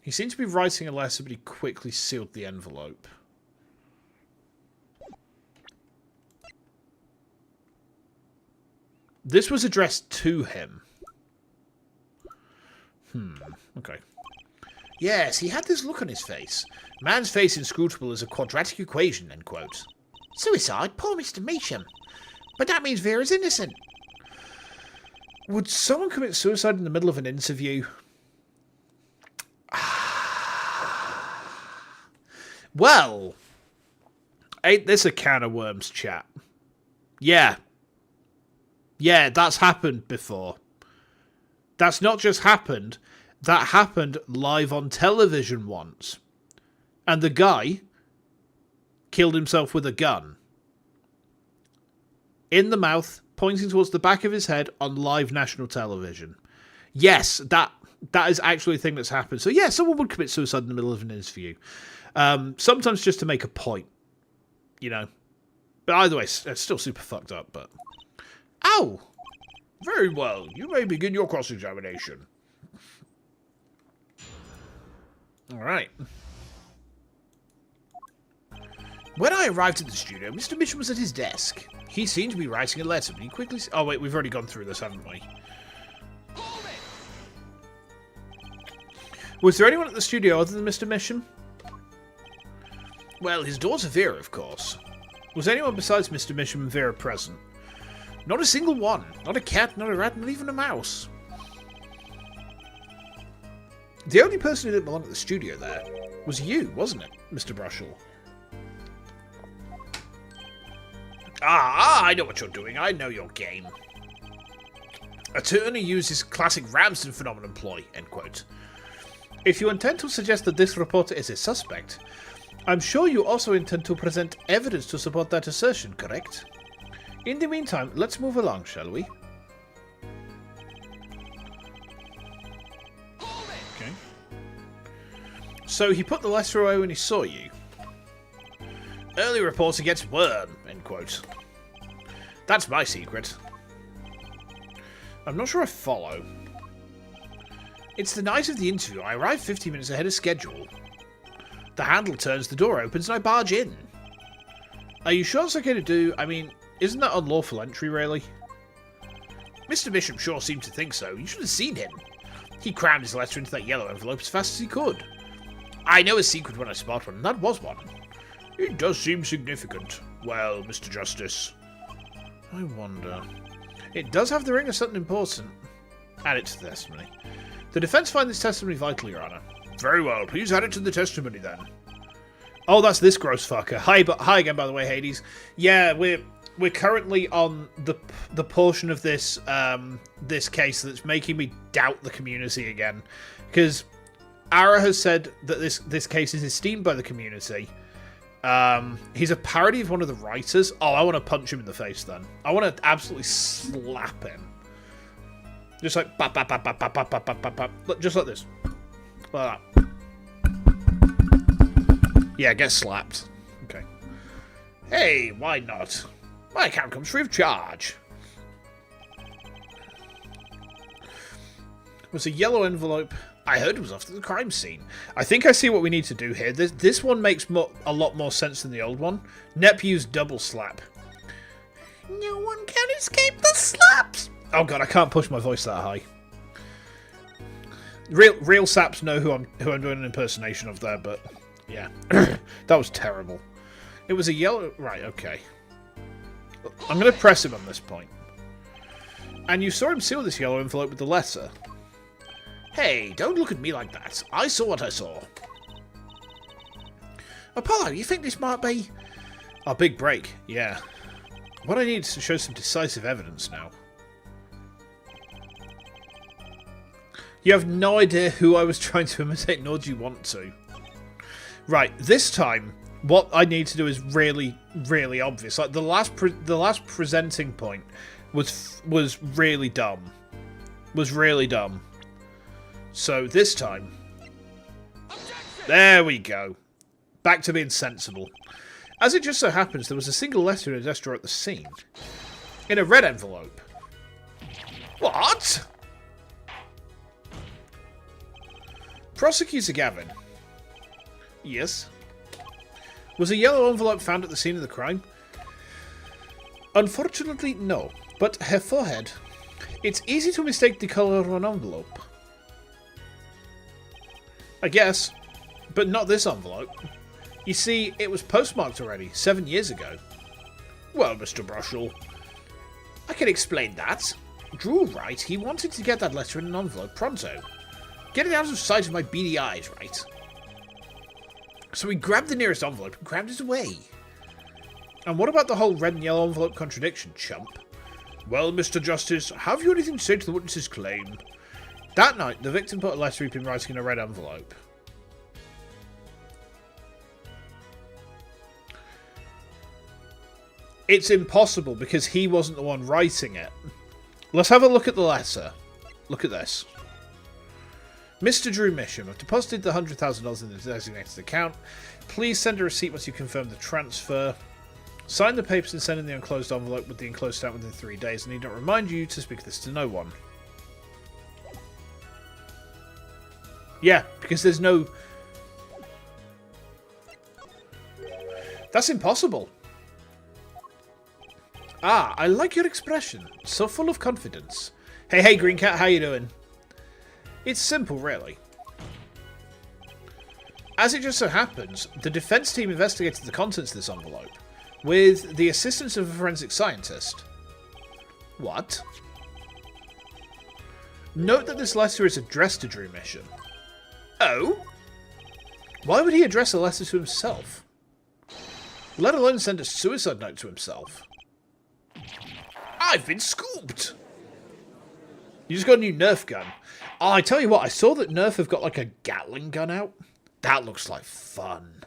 He seemed to be writing a letter, but he quickly sealed the envelope. This was addressed to him. Okay. Yes, he had this look on his face. Man's face inscrutable as a quadratic equation, end quote. Suicide? Poor Mr. Meacham. But that means Vera's innocent. Would someone commit suicide in the middle of an interview? Well, ain't this a can of worms, chat? Yeah. Yeah, that's happened before. That's not just happened. That happened live on television once. And the guy killed himself with a gun. In the mouth, pointing towards the back of his head on live national television. Yes, that is actually a thing that's happened. So yeah, someone would commit suicide in the middle of an interview. Sometimes just to make a point. You know. But either way, it's still super fucked up, but... Ow! Very well. You may begin your cross-examination. Alright. When I arrived at the studio, Mr. Mitchell was at his desk. He seemed to be writing a letter, but he quickly... Oh, wait, we've already gone through this, haven't we? Was there anyone at the studio other than Mr. Misham? Well, his daughter Vera, of course. Was anyone besides Mr. Misham and Vera present? Not a single one. Not a cat, not a rat, not even a mouse. The only person who didn't belong at the studio there was you, wasn't it, Mr. Brushel? I know what you're doing. I know your game. Attorney uses classic Ramsden phenomenon ploy, end quote. If you intend to suggest that this reporter is a suspect, I'm sure you also intend to present evidence to support that assertion, correct? In the meantime, let's move along, shall we? Okay. So he put the letter away when he saw you. Early reporter gets worm, end quote. That's my secret. I'm not sure I follow. It's the night of the interview. I arrive 50 minutes ahead of schedule. The handle turns, the door opens, and I barge in. Are you sure it's okay to do? I mean, isn't that unlawful entry, really? Mr. Bishop sure seemed to think so. You should have seen him. He crammed his letter into that yellow envelope as fast as he could. I know a secret when I spot one, and that was one. It does seem significant. Well, Mr. Justice. I wonder. It does have the ring of something important. Add it to the testimony. The defence find this testimony vital, Your Honour. Very well. Please add it to the testimony, then. Oh, that's this gross fucker. Hi again, by the way, Hades. Yeah, we're currently on the portion of this this case that's making me doubt the community again, because Ara has said that this case is esteemed by the community. He's a parody of one of the writers. Oh, I want to punch him in the face. Then I want to absolutely slap him, just like bap, bap, bap, bap, bap, bap, bap, bap, bap. Look, just like this, like that. Yeah, get slapped. Okay. Hey, why not? My account comes free of charge. It was a yellow envelope. I heard it was after the crime scene. I think I see what we need to do here. This one makes a lot more sense than the old one. Nep used double slap. No one can escape the slaps. Oh god, I can't push my voice that high. Real saps know who I'm doing an impersonation of there, but yeah, that was terrible. It was a yellow. Right, okay. I'm going to press him on this point. And you saw him seal this yellow envelope with the letter. Hey, don't look at me like that. I saw what I saw. Apollo, you think this might be our big break? Yeah. What I need is to show some decisive evidence now. You have no idea who I was trying to imitate, nor do you want to. Right, this time, what I need to do is really, really obvious. Like the last presenting point was really dumb. Was really dumb. So this time, there we go. Back to being sensible. As it just so happens, there was a single letter in a desk drawer at the scene, in a red envelope. What? Prosecutor Gavin. Yes. Was a yellow envelope found at the scene of the crime? Unfortunately, no. But her forehead. It's easy to mistake the colour of an envelope. I guess. But not this envelope. You see, it was postmarked already, 7 years ago. Well, Mr. Brushall, I can explain that. Drew right, he wanted to get that letter in an envelope pronto. Get it out of sight of my beady eyes, right? So he grabbed the nearest envelope and crammed it away. And what about the whole red and yellow envelope contradiction, chump? Well, Mr. Justice, have you anything to say to the witness's claim? That night, the victim put a letter he'd been writing in a red envelope. It's impossible because he wasn't the one writing it. Let's have a look at the letter. Look at this. Mr. Drew Misham, I've deposited the $100,000 in the designated account. Please send a receipt once you confirm the transfer. Sign the papers and send in the enclosed envelope with the enclosed stamp within 3 days. I need not remind you to speak this to no one. Yeah, because there's no... That's impossible. Ah, I like your expression. So full of confidence. Hey, Green Cat, how you doing? It's simple, really. As it just so happens, the defense team investigated the contents of this envelope with the assistance of a forensic scientist. What? Note that this letter is addressed to Drew Mission. Oh? Why would he address a letter to himself? Let alone send a suicide note to himself. I've been scooped! You just got a new Nerf gun. Oh, I tell you what, I saw that Nerf have got like a Gatling gun out. That looks like fun.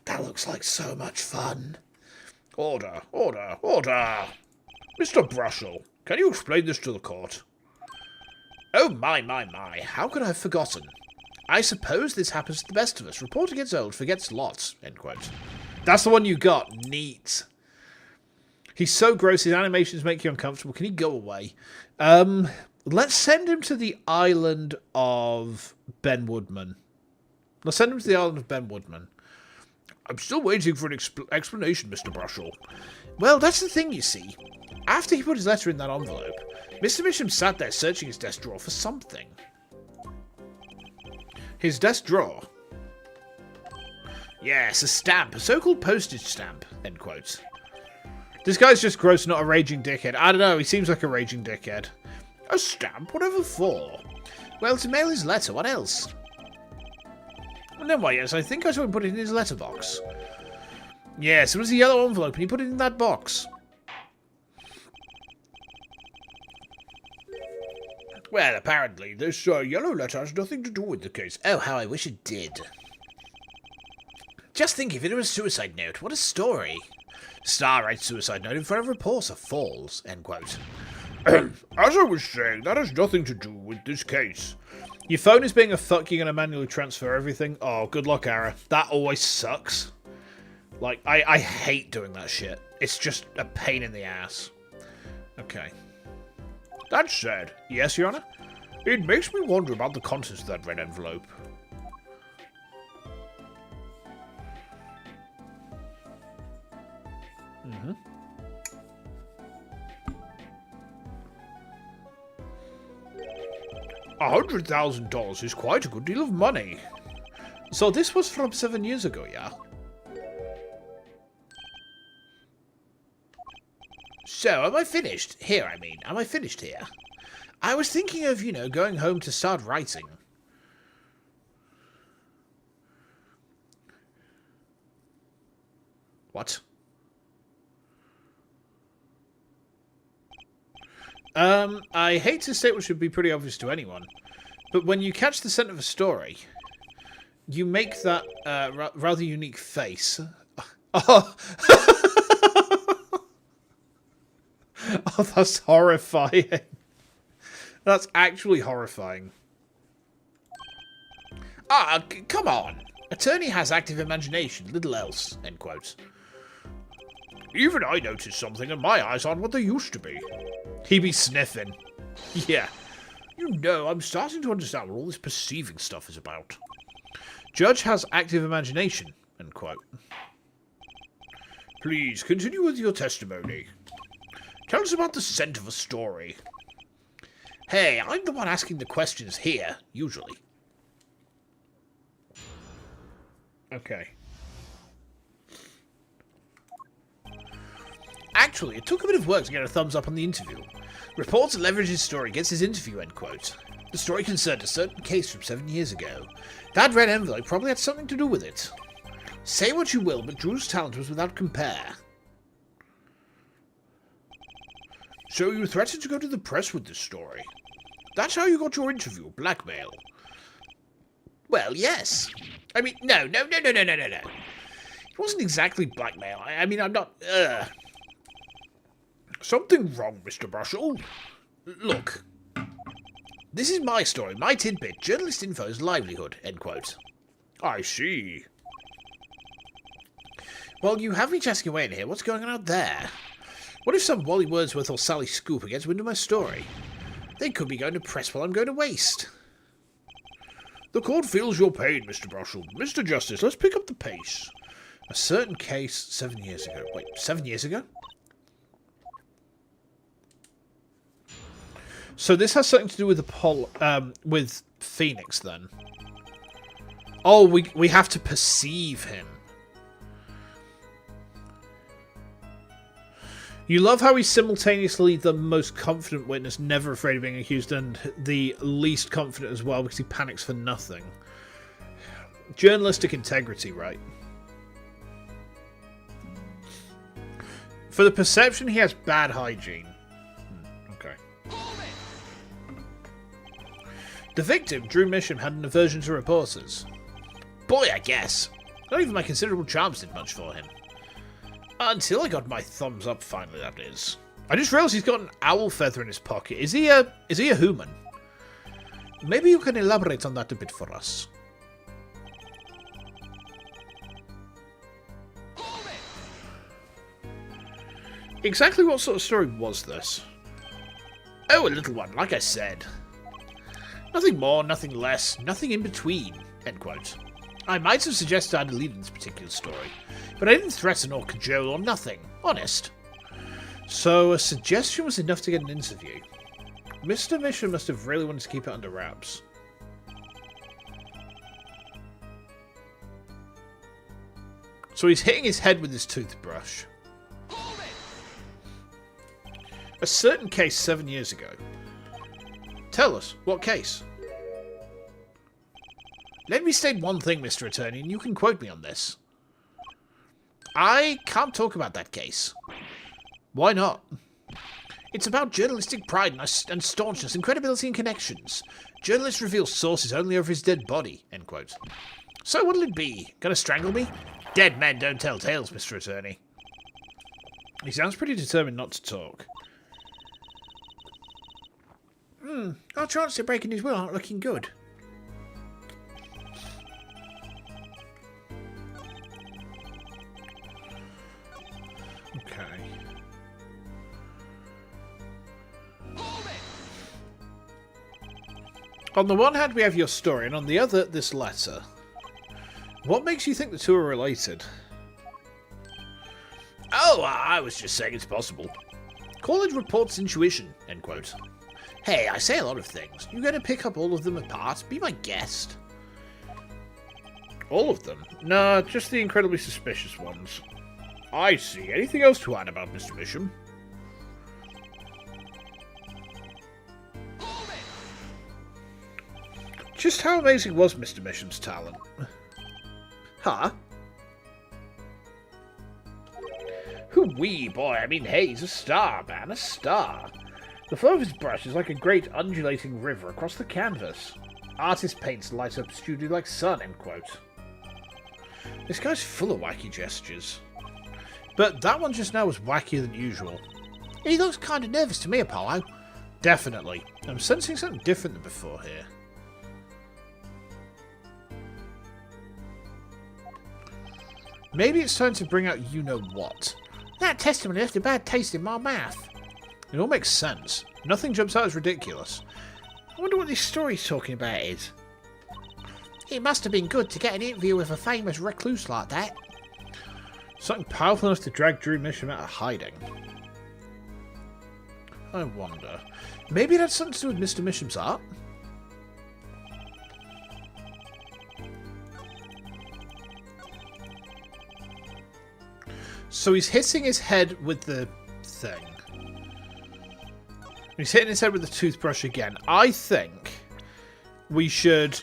That looks like so much fun. Order, order, order! Mr. Brushall, can you explain this to the court? Oh my, how could I have forgotten? I suppose this happens to the best of us. Reporter gets old, forgets lots. End quote. That's the one you got. Neat. He's so gross, his animations make you uncomfortable. Can he go away? Let's send him to the island of Ben Woodman. Let's send him to the island of Ben Woodman. I'm still waiting for an explanation, Mr. Brushall. Well, that's the thing, you see. After he put his letter in that envelope, Mr. Misham sat there searching his desk drawer for something. His desk drawer? Yes, a stamp. A so-called postage stamp. End quotes. This guy's just gross, not a raging dickhead. I don't know, he seems like a raging dickhead. A stamp? Whatever for? Well, to mail his letter. What else? And then why, yes, I think I saw him put it in his letterbox. Yes, it was a yellow envelope, and he put it in that box. Well, apparently, this yellow letter has nothing to do with the case. Oh, how I wish it did. Just think, if it were a suicide note, what a story. Star writes suicide note in front of reporter, falls, end quote. As I was saying, that has nothing to do with this case. Your phone is being a fuck, you're going to manually transfer everything? Oh, good luck, Ara. That always sucks. Like, I hate doing that shit. It's just a pain in the ass. Okay. That said, yes, Your Honor? It makes me wonder about the contents of that red envelope. Mm-hmm. $100,000 is quite a good deal of money. So this was from 7 years ago, yeah? So, am I finished? Here, I mean. Am I finished here? I was thinking of, you know, going home to start writing. What? I hate to say, which should be pretty obvious to anyone, but when you catch the scent of a story, you make that rather unique face. Oh. Oh, that's horrifying. That's actually horrifying. Ah, come on. Attorney has active imagination, little else, end quotes. Even I noticed something and my eyes aren't what they used to be. He be sniffing. Yeah. You know, I'm starting to understand what all this perceiving stuff is about. Judge has active imagination, end quote. Please, continue with your testimony. Tell us about the scent of a story. Hey, I'm the one asking the questions here, usually. Okay. Actually, it took a bit of work to get a thumbs up on the interview. Reports leverage his story against his interview, end quote. The story concerned a certain case from 7 years ago. That red envelope probably had something to do with it. Say what you will, but Drew's talent was without compare. So you threatened to go to the press with this story. That's how you got your interview, blackmail. Well, yes. I mean, no. It wasn't exactly blackmail. I mean, I'm not, Something wrong, Mr. Brushall. Look. This is my story, my tidbit, journalist info's livelihood, end quote. I see. Well, you have me chasking away in here. What's going on out there? What if some Wally Wordsworth or Sally Scooper gets wind of my story? They could be going to press while I'm going to waste. The court feels your pain, Mr. Brushall. Mr. Justice, let's pick up the pace. A certain case 7 years ago. Wait, 7 years ago? So this has something to do with the with Phoenix, then. Oh, we have to perceive him. You love how he's simultaneously the most confident witness, never afraid of being accused, and the least confident as well, because he panics for nothing. Journalistic integrity, right? For the perception, he has bad hygiene. Okay. The victim, Drew Misham, had an aversion to reporters. Boy, I guess. Not even my considerable charms did much for him. Until I got my thumbs up, finally, that is. I just realised he's got an owl feather in his pocket. Is he a human? Maybe you can elaborate on that a bit for us. Exactly what sort of story was this? Oh, a little one, like I said. Nothing more, nothing less, nothing in between, end quote. I might have suggested I'd leave in this particular story, but I didn't threaten or cajole or nothing, honest. So a suggestion was enough to get an interview. Mr. Mission must have really wanted to keep it under wraps. So he's hitting his head with his toothbrush. A certain case 7 years ago. Tell us, what case? Let me state one thing, Mr. Attorney, and you can quote me on this. I can't talk about that case. Why not? It's about journalistic pride and staunchness and credibility and connections. Journalists reveal sources only over his dead body, end quote. So what'll it be? Gonna strangle me? Dead men don't tell tales, Mr. Attorney. He sounds pretty determined not to talk. Our chances of breaking his will aren't looking good. Okay. On the one hand, we have your story, and on the other, this letter. What makes you think the two are related? Oh, I was just saying it's possible. Call it reports intuition, end quote. Hey, I say a lot of things. You gonna pick up all of them apart? Be my guest. All of them? Nah, just the incredibly suspicious ones. I see. Anything else to add about Mr. Misham? Just how amazing was Mr. Misham's talent? Huh? Hoo-wee, boy. I mean, hey, he's a star, man. A star. The flow of his brush is like a great undulating river across the canvas. Artist paints light up studio like sun, end quote. This guy's full of wacky gestures. But that one just now was wackier than usual. He looks kind of nervous to me, Apollo. Definitely. I'm sensing something different than before here. Maybe it's time to bring out you-know-what. That testimony left a bad taste in my mouth. It all makes sense. Nothing jumps out as ridiculous. I wonder what this story's talking about is. It must have been good to get an interview with a famous recluse like that. Something powerful enough to drag Drew Misham out of hiding. I wonder. Maybe it had something to do with Mr. Misham's art? So he's hitting his head with the thing. He's hitting his head with the toothbrush again. I think we should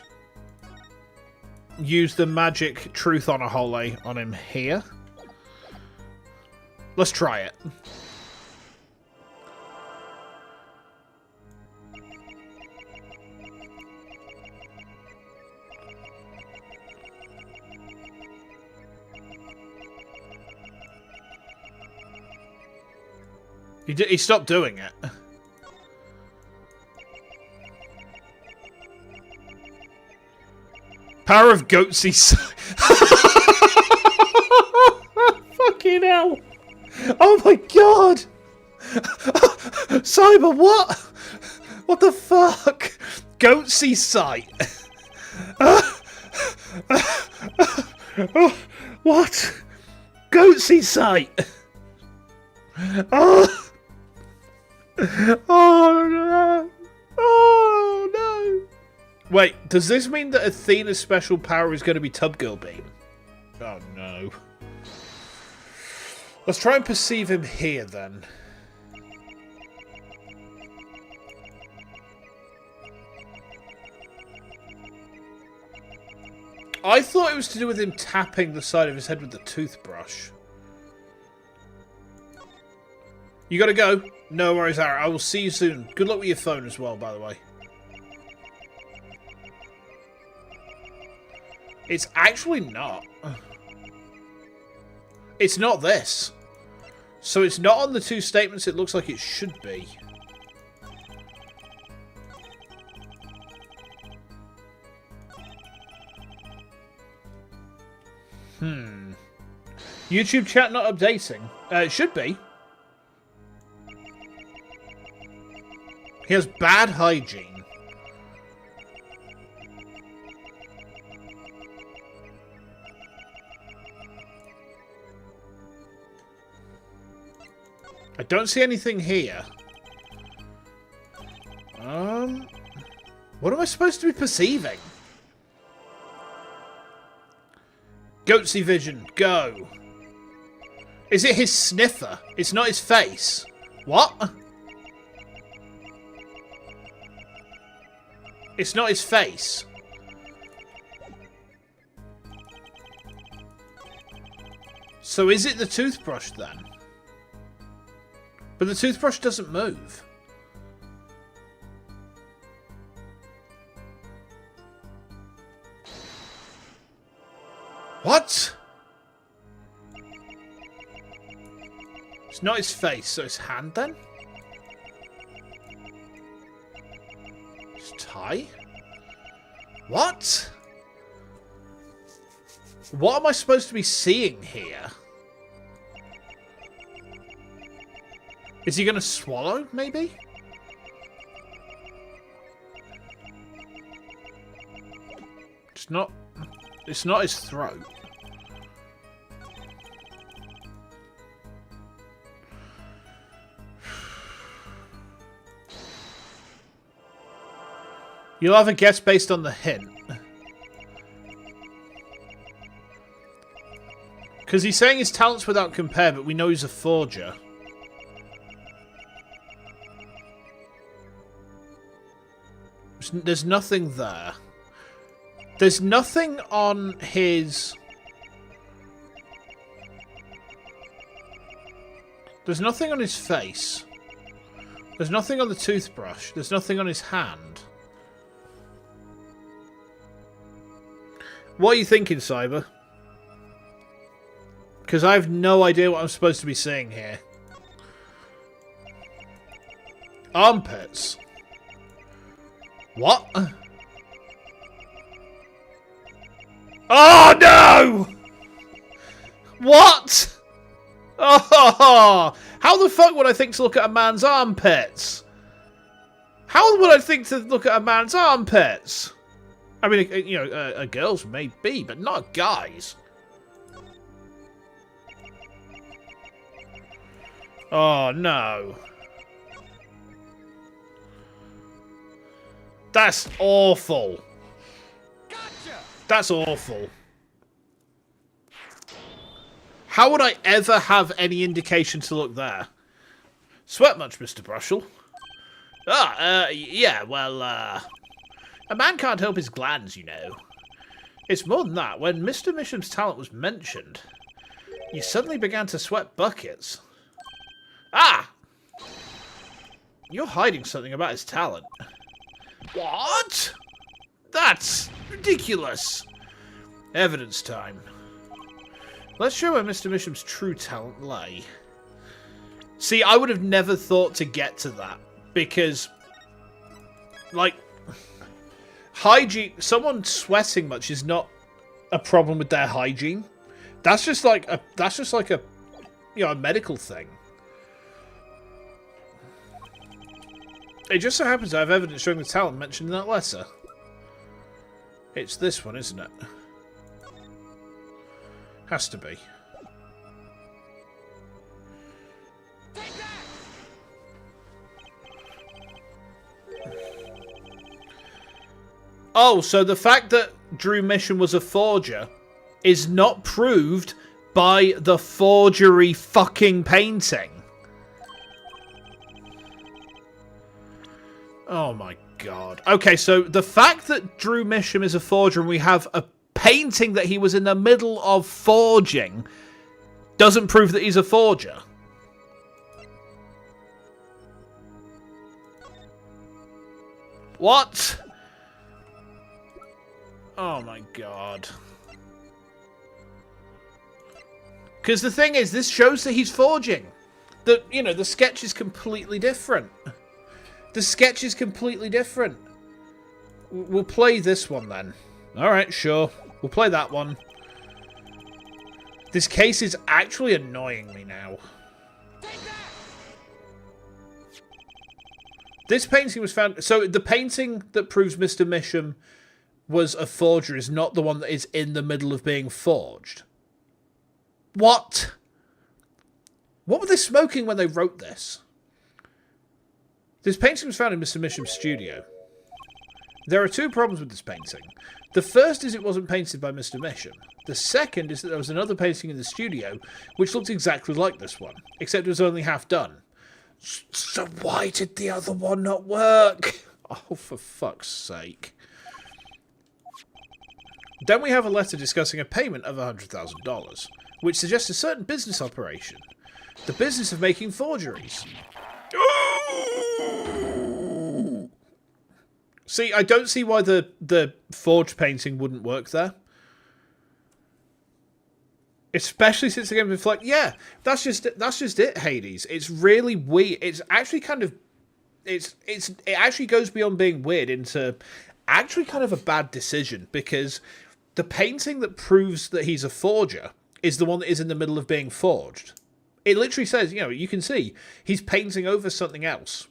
use the magic truth on a hole on him here. Let's try it. He stopped doing it. Power of goatsy. Fucking hell. Oh my god. Cyber, what? What the fuck? Goatsy sight. What? Goatsy sight. Oh. Oh no. Oh no. Wait, does this mean that Athena's special power is going to be Tub Girl Beam? Oh no. Let's try and perceive him here then. I thought it was to do with him tapping the side of his head with the toothbrush. You gotta go. No worries, Ara. I will see you soon. Good luck with your phone as well, by the way. It's actually not. It's not this. So it's not on the two statements it looks like it should be. YouTube chat not updating. It should be. He has bad hygiene. I don't see anything here. What am I supposed to be perceiving? Goatsy vision, go. Is it his sniffer? It's not his face. What? It's not his face. So is it the toothbrush then? But the toothbrush doesn't move. What? It's not his face, so his hand then? His tie? What? What am I supposed to be seeing here? Is he going to swallow, maybe? It's not his throat. You'll have a guess based on the hint. Because he's saying his talent's without compare, but we know he's a forger. There's nothing there. There's nothing on his... There's nothing on his face. There's nothing on the toothbrush. There's nothing on his hand. What are you thinking, Cyber? Because I have no idea what I'm supposed to be seeing here. Armpits. What? Oh, no! What? Oh, how the fuck would I think to look at a man's armpits? How would I think to look at a man's armpits? I mean, you know, a girl's may be, but not a guy's. Oh, no. That's awful. Gotcha. That's awful. How would I ever have any indication to look there? Sweat much, Mr. Brushel? Yeah, well, a man can't help his glands, you know. It's more than that. When Mr. Misham's talent was mentioned, you suddenly began to sweat buckets. Ah! You're hiding something about his talent. What? That's ridiculous. Evidence time. Let's show where Mr. Misham's true talent lay. See, I would have never thought to get to that. Because, like, hygiene, someone sweating much is not a problem with their hygiene. That's just like a, you know, a medical thing. It just so happens I have evidence showing the talent mentioned in that letter. It's this one, isn't it? Has to be. Oh, so the fact that Drew Mission was a forger is not proved by the forgery fucking painting. Oh my god. Okay, so the fact that Drew Misham is a forger and we have a painting that he was in the middle of forging doesn't prove that he's a forger. What? Oh my god. Because the thing is, this shows that he's forging. You know, the sketch is completely different. The sketch is completely different. We'll play this one then. Alright, sure. We'll play that one. This case is actually annoying me now. This painting was found... So the painting that proves Mr. Misham was a forger is not the one that is in the middle of being forged. What? What were they smoking when they wrote this? This painting was found in Mr. Misham's studio. There are two problems with this painting. The first is it wasn't painted by Mr. Misham. The second is that there was another painting in the studio which looked exactly like this one, except it was only half done. So why did the other one not work? Oh, for fuck's sake. Then we have a letter discussing a payment of $100,000, which suggests a certain business operation. The business of making forgeries. See, I don't see why the forged painting wouldn't work there. Especially since the game is like, yeah, that's just it, Hades. It's really weird. It's actually kind of, it actually goes beyond being weird into actually kind of a bad decision, because the painting that proves that he's a forger is the one that is in the middle of being forged. It literally says, you know, you can see he's painting over something else.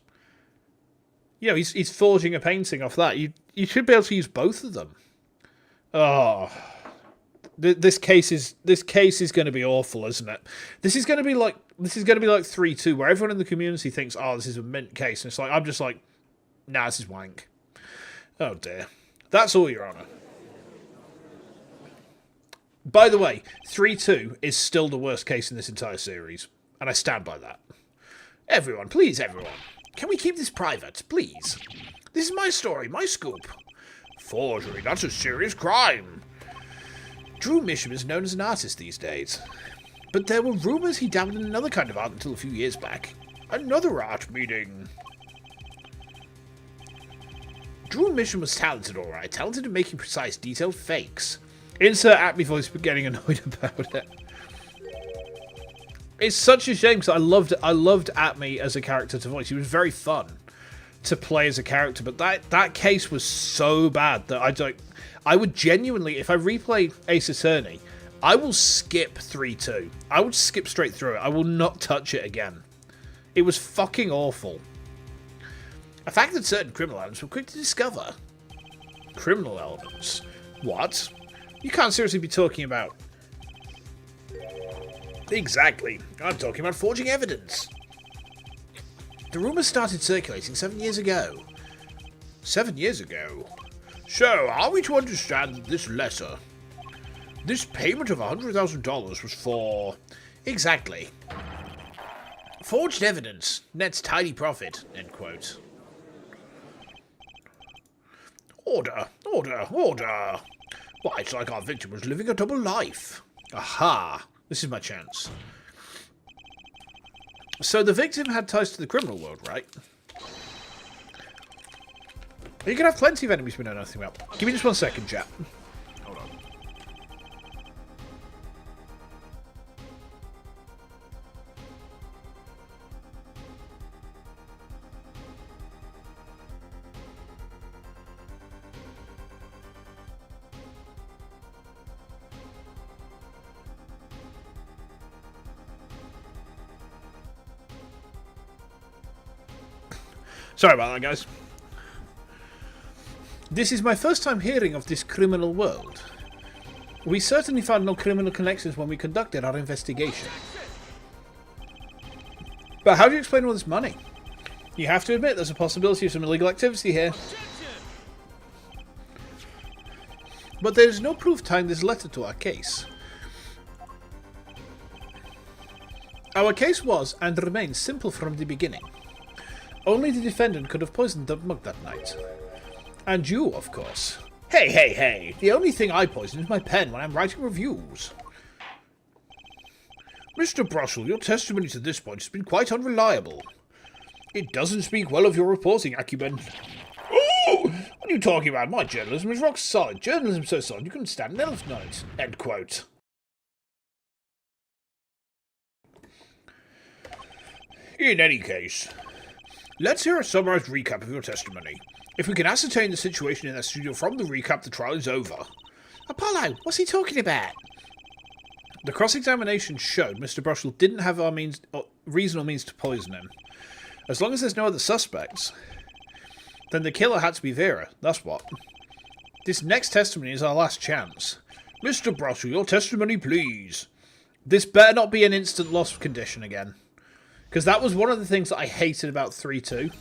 You know, he's forging a painting off that. You should be able to use both of them. Oh. This case is going to be awful, isn't it? This is going to be like 3-2, where everyone in the community thinks, "Oh, this is a mint case," and it's like, I'm just like, "Nah, this is wank." Oh dear, that's all, Your Honor. By the way, 3-2 is still the worst case in this entire series, and I stand by that. Everyone, please, everyone, can we keep this private, please? This is my story, my scoop. Forgery, that's a serious crime. Drew Misham is known as an artist these days, but there were rumours he dabbled in another kind of art until a few years back. Another art meaning. Drew Misham was talented, alright, talented at making precise, detailed fakes. Insert Acme voice for getting annoyed about it. It's such a shame, because I loved Acme as a character to voice. He was very fun to play as a character, but that case was so bad that I would genuinely, if I replay Ace Attorney, I will skip 3-2. I would skip straight through it. I will not touch it again. It was fucking awful. A fact that certain criminal elements were quick to discover. Criminal elements? What? You can't seriously be talking about... Exactly. I'm talking about forging evidence. The rumours started circulating 7 years ago. 7 years ago? So, are we to understand that this letter, this payment of $100,000 was for... Exactly. Forged evidence, nets tidy profit, end quote. Order, order, order. Why, it's like our victim was living a double life. Aha, this is my chance. So the victim had ties to the criminal world, right? You can have plenty of enemies we know nothing about. Give me just 1 second, chat. Hold on. Sorry about that, guys. This is my first time hearing of this criminal world. We certainly found no criminal connections when we conducted our investigation. But how do you explain all this money? You have to admit there's a possibility of some illegal activity here. But there is no proof tying this letter to our case. Our case was and remains simple from the beginning. Only the defendant could have poisoned the mug that night. And you, of course. Hey, hey, hey! The only thing I poison is my pen when I'm writing reviews. Mr. Brussel, your testimony to this point has been quite unreliable. It doesn't speak well of your reporting acumen. Oh! What are you talking about? My journalism is rock solid. Journalism so solid you couldn't stand an elephant on it. End quote. In any case, let's hear a summarized recap of your testimony. If we can ascertain the situation in that studio from the recap, the trial is over. Apollo, what's he talking about? The cross-examination showed Mr. Brussel didn't have our reason or means to poison him. As long as there's no other suspects, Then the killer had to be Vera, that's what. This next testimony is our last chance. Mr. Brosser, your testimony, please. This better not be an instant loss condition again. Because that was one of the things that I hated about 3-2.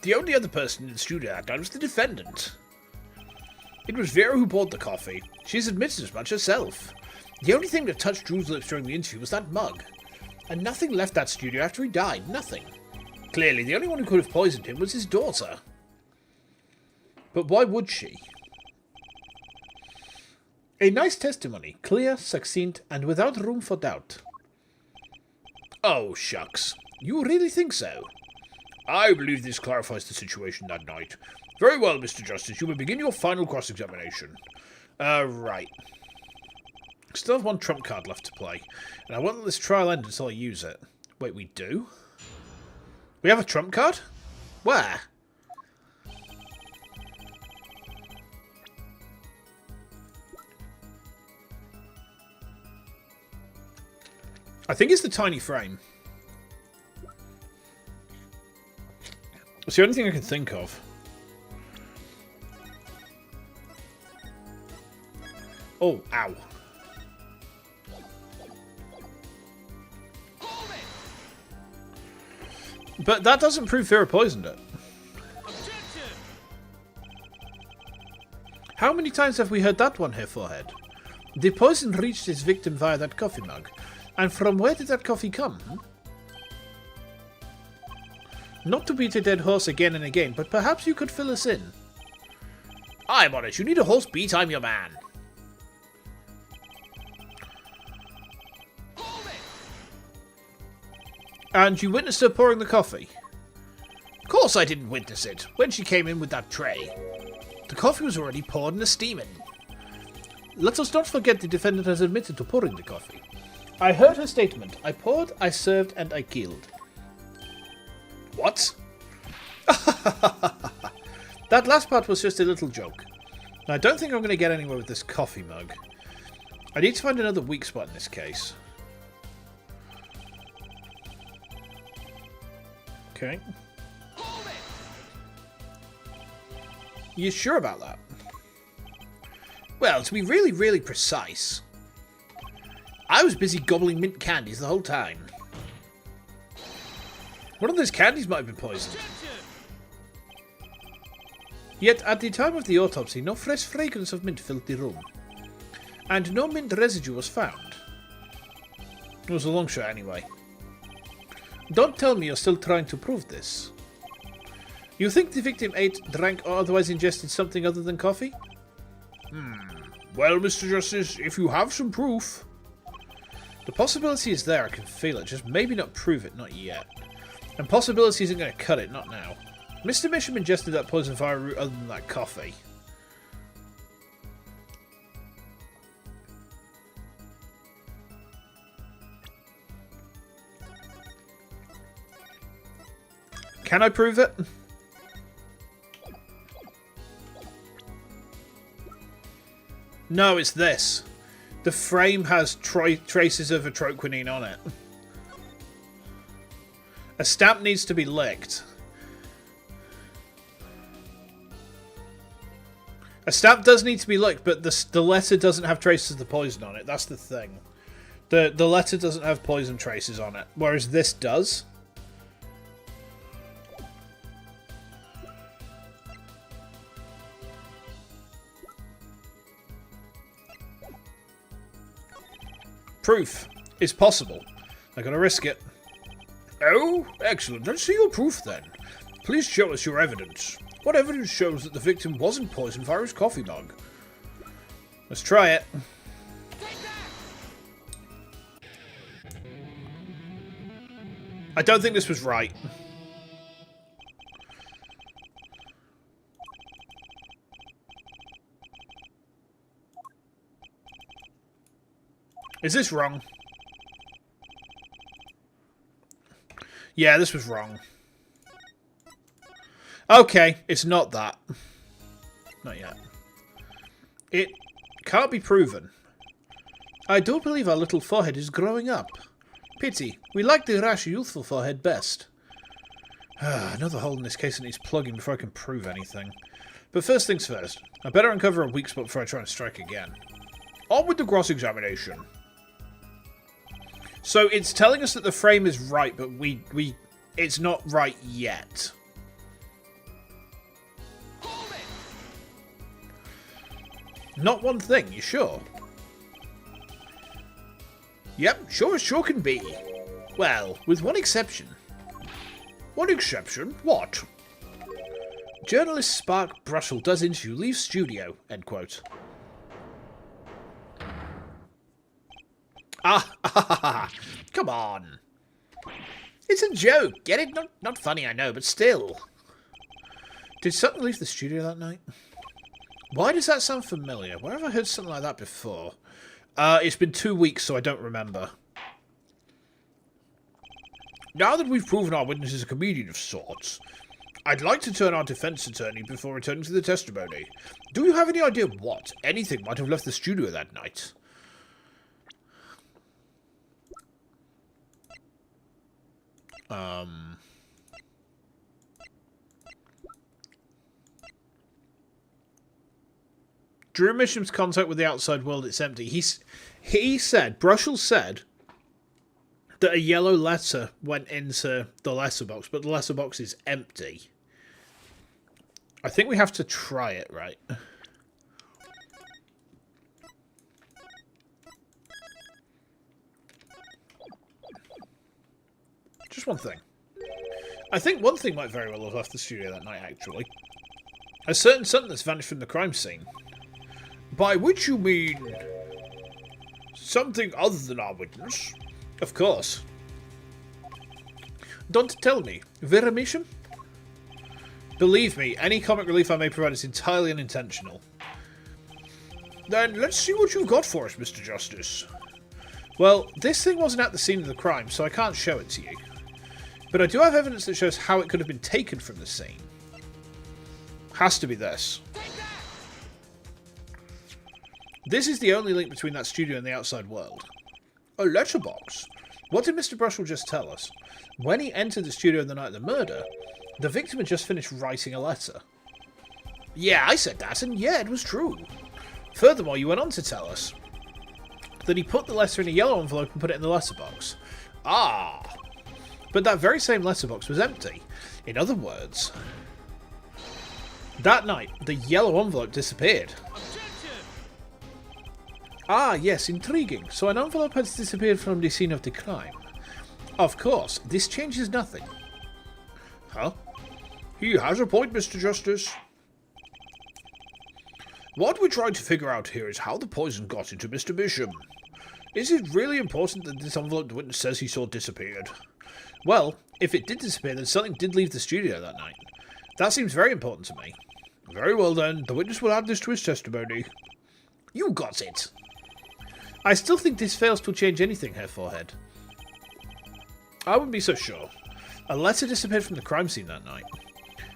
The only other person in the studio that night was the defendant. It was Vera who bought the coffee. She's admitted as much herself. The only thing that touched Drew's lips during the interview was that mug. And nothing left that studio after he died. Nothing. Clearly, the only one who could have poisoned him was his daughter. But why would she? A nice testimony. Clear, succinct, and without room for doubt. Oh, shucks. You really think so? I believe this clarifies the situation that night. Very well, Mr. Justice. You may begin your final cross-examination. Right. Still have one trump card left to play. And I won't let this trial end until I use it. Wait, we do? We have a trump card? Where? I think it's the tiny frame. It's the only thing I can think of. Oh, ow. But that doesn't prove Vera poisoned it. How many times have we heard that one here, Forehead? The poison reached its victim via that coffee mug. And from where did that coffee come? Not to beat a dead horse again and again, but perhaps you could fill us in. I'm on it. You need a horse beat, I'm your man. And you witnessed her pouring the coffee? Of course I didn't witness it, when she came in with that tray. The coffee was already poured and steaming. Let us not forget the defendant has admitted to pouring the coffee. I heard her statement. I poured, I served, and I killed. What? That last part was just a little joke. I don't think I'm going to get anywhere with this coffee mug. I need to find another weak spot in this case. Okay. You sure about that? Well, to be really, really precise, I was busy gobbling mint candies the whole time. One of those candies might have been poisoned. Yet, at the time of the autopsy, no fresh fragrance of mint filled the room. And no mint residue was found. It was a long shot anyway. Don't tell me you're still trying to prove this. You think the victim ate, drank, or otherwise ingested something other than coffee? Well, Mr. Justice, if you have some proof... The possibility is there, I can feel it, just maybe not prove it, not yet. And possibility isn't going to cut it, not now. Mr. Misham ingested that poison via route other than that coffee. Can I prove it? No, it's this. The frame has traces of atroquinine on it. A stamp needs to be licked. A stamp does need to be licked, but the letter doesn't have traces of the poison on it. That's the thing. The letter doesn't have poison traces on it, whereas this does. Proof is possible. I'm gonna risk it. Oh, excellent. Let's see your proof then. Please show us your evidence. What evidence shows that the victim wasn't poisoned via his coffee mug? Let's try it. I don't think this was right. Is this wrong? Yeah, this was wrong. Okay, it's not that. Not yet. It can't be proven. I do believe our little forehead is growing up. Pity. We like the rash, youthful forehead best. Another hole in this case that needs plugging before I can prove anything. But first things first, I better uncover a weak spot before I try and strike again. On with the cross-examination. So it's telling us that the frame is right, but it's not right yet. Not one thing, you sure? Yep, sure as sure can be. Well, with one exception. One exception? What? Journalist Spark Brussel does interview, leaves studio. End quote. Come on. It's a joke, get it? Not funny, I know, but still. Did Sutton leave the studio that night? Why does that sound familiar? Where have I heard something like that before? It's been 2 weeks, so I don't remember. Now that we've proven our witness is a comedian of sorts, I'd like to turn our defense attorney before returning to the testimony. Do you have any idea what, anything might have left the studio that night? During Misham's contact with the outside world, it's empty. Brussel said that a yellow letter went into the letterbox, but the letterbox is empty. I think we have to try it, right? Just one thing. I think one thing might very well have left the studio that night, actually. A certain something that's vanished from the crime scene. By which you mean something other than our witness? Of course. Don't tell me. Vera Misham? Believe me, any comic relief I may provide is entirely unintentional. Then let's see what you've got for us, Mr. Justice. Well, this thing wasn't at the scene of the crime, so I can't show it to you. But I do have evidence that shows how it could have been taken from the scene. Has to be this. This is the only link between that studio and the outside world. A letterbox? What did Mr. Brussel just tell us? When he entered the studio the night of the murder, the victim had just finished writing a letter. Yeah, I said that, and yeah, it was true. Furthermore, you went on to tell us that he put the letter in a yellow envelope and put it in the letterbox. Ah! But that very same letterbox was empty. In other words, that night, the yellow envelope disappeared. Ah, yes, intriguing. So an envelope has disappeared from the scene of the crime. Of course, this changes nothing. Huh? He has a point, Mr. Justice. What we're trying to figure out here is how the poison got into Mr. Bisham. Is it really important that this envelope the witness says he saw disappeared? Well, if it did disappear, then something did leave the studio that night. That seems very important to me. Very well then, the witness will add this to his testimony. You got it. I still think this fails to change anything, Herr Forehead. I wouldn't be so sure. A letter disappeared from the crime scene that night.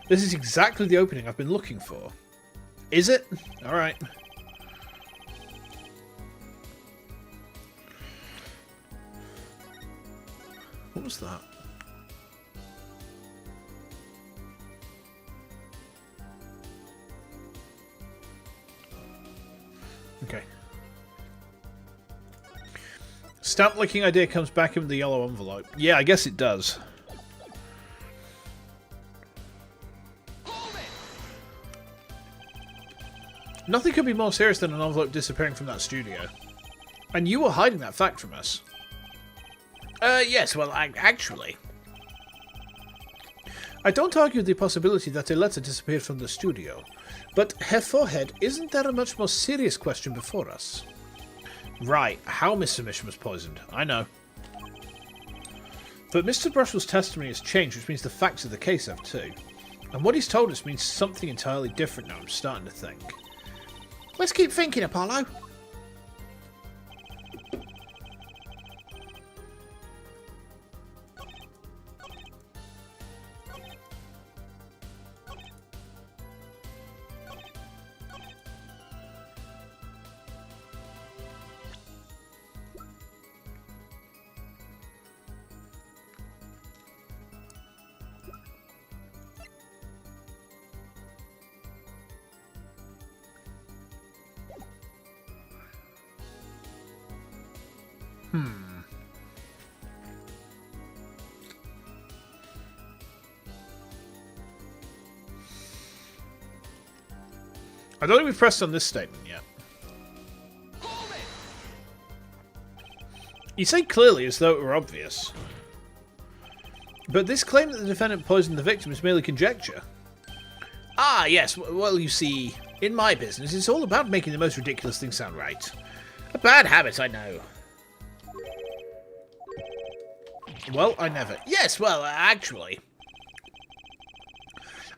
This is exactly the opening I've been looking for. Is it? Alright. What was that? Okay. Stamp licking idea comes back in the yellow envelope. Yeah, I guess it does. Nothing could be more serious than an envelope disappearing from that studio. And you were hiding that fact from us. Yes, well, actually. I don't argue the possibility that a letter disappeared from the studio. But, Herr Forehead, isn't there a much more serious question before us? Right, how Mr. Misham was poisoned. I know. But Mr. Brussel's testimony has changed, which means the facts of the case have too. And what he's told us means something entirely different now, I'm starting to think. Let's keep thinking, Apollo. I don't think we've pressed on this statement yet. You say clearly as though it were obvious. But this claim that the defendant poisoned the victim is merely conjecture. Ah, yes. Well, you see, in my business, it's all about making the most ridiculous thing sound right. A bad habit, I know. Well, I never... Yes, well, actually...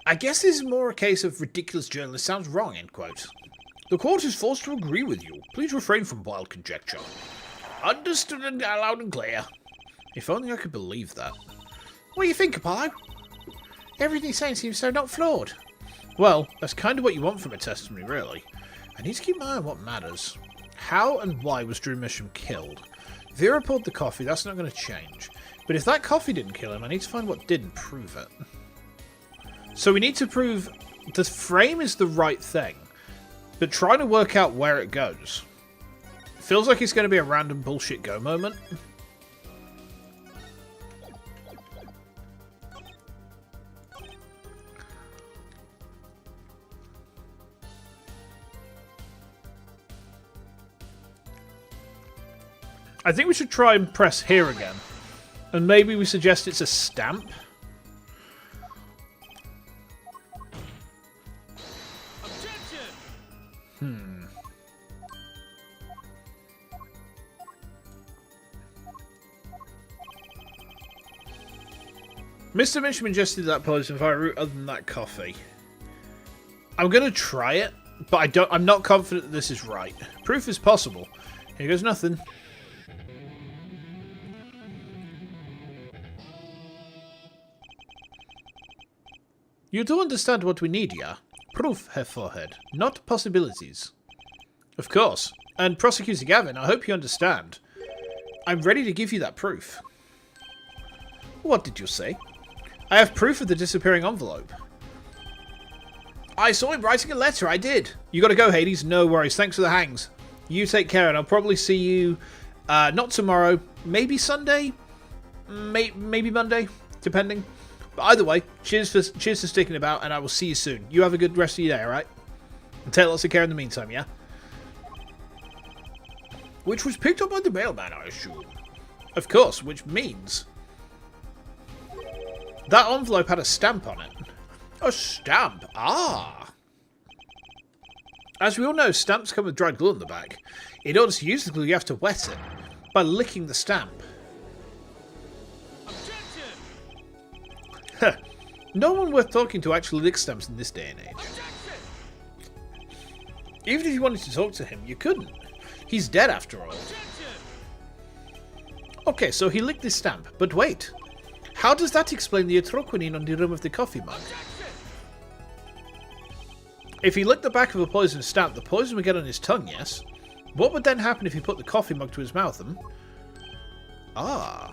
I guess this is more a case of ridiculous journalist sounds wrong, end quote. The court is forced to agree with you. Please refrain from wild conjecture. Understood and loud and clear. If only I could believe that. What do you think, Apollo? Everything he's saying seems so not flawed. Well, that's kind of what you want from a testimony, really. I need to keep my eye on what matters. How and why was Drew Misham killed? Vera poured the coffee, that's not going to change. But if that coffee didn't kill him, I need to find what did and prove it. So we need to prove the frame is the right thing, but trying to work out where it goes. Feels like it's going to be a random bullshit go moment. I think we should try and press here again. And maybe we suggest it's a stamp. Mr. Misham ingested that poison via route other than that coffee. I'm going to try it, but I'm not confident that this is right. Proof is possible. Here goes nothing. You do understand what we need, yeah? Proof, Herr Forehead, not possibilities. Of course. And Prosecutor Gavin, I hope you understand. I'm ready to give you that proof. What did you say? I have proof of the disappearing envelope. I saw him writing a letter, I did. You gotta go, Hades. No worries, thanks for the hangs. You take care, and I'll probably see you, not tomorrow, maybe Sunday? Maybe Monday, depending. But either way, cheers for sticking about, and I will see you soon. You have a good rest of your day, alright? And take lots of care in the meantime, yeah? Which was picked up by the mailman, I assume. Of course, which means... that envelope had a stamp on it. A stamp? Ah! As we all know, stamps come with dried glue on the back. In order to use the glue, you have to wet it by licking the stamp. Huh. No one worth talking to actually licks stamps in this day and age. Even if you wanted to talk to him, you couldn't. He's dead after all. Okay, so he licked this stamp, but wait. How does that explain the atroquinine on the rim of the coffee mug? If he licked the back of a poisonous stamp, the poison would get on his tongue, yes? What would then happen if he put the coffee mug to his mouth? Ah.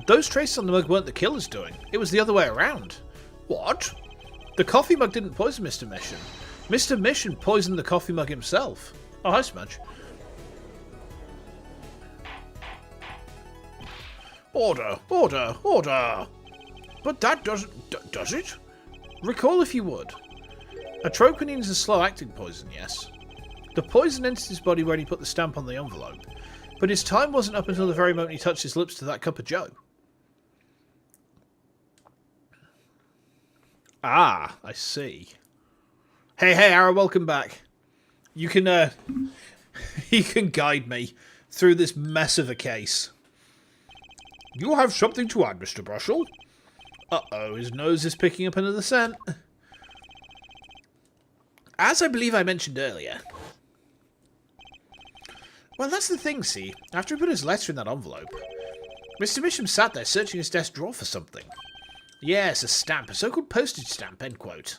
Those traces on the mug weren't the killer's doing. It was the other way around. What? The coffee mug didn't poison Mr. Mission. Mr. Mission poisoned the coffee mug himself. Oh, hi, Smudge. Order, order, order! But that doesn't... does it? Recall if you would. Atropinine is a slow-acting poison, yes. The poison entered his body when he put the stamp on the envelope. But his time wasn't up until the very moment he touched his lips to that cup of joe. Ah, I see. Hey, Ara, welcome back. You can, you can guide me through this mess of a case. You have something to add, Mr. Brushel? Uh-oh, his nose is picking up another scent. As I believe I mentioned earlier. Well, that's the thing, see. After he put his letter in that envelope, Mr. Misham sat there searching his desk drawer for something. Yes, a stamp, a so-called postage stamp, end quote.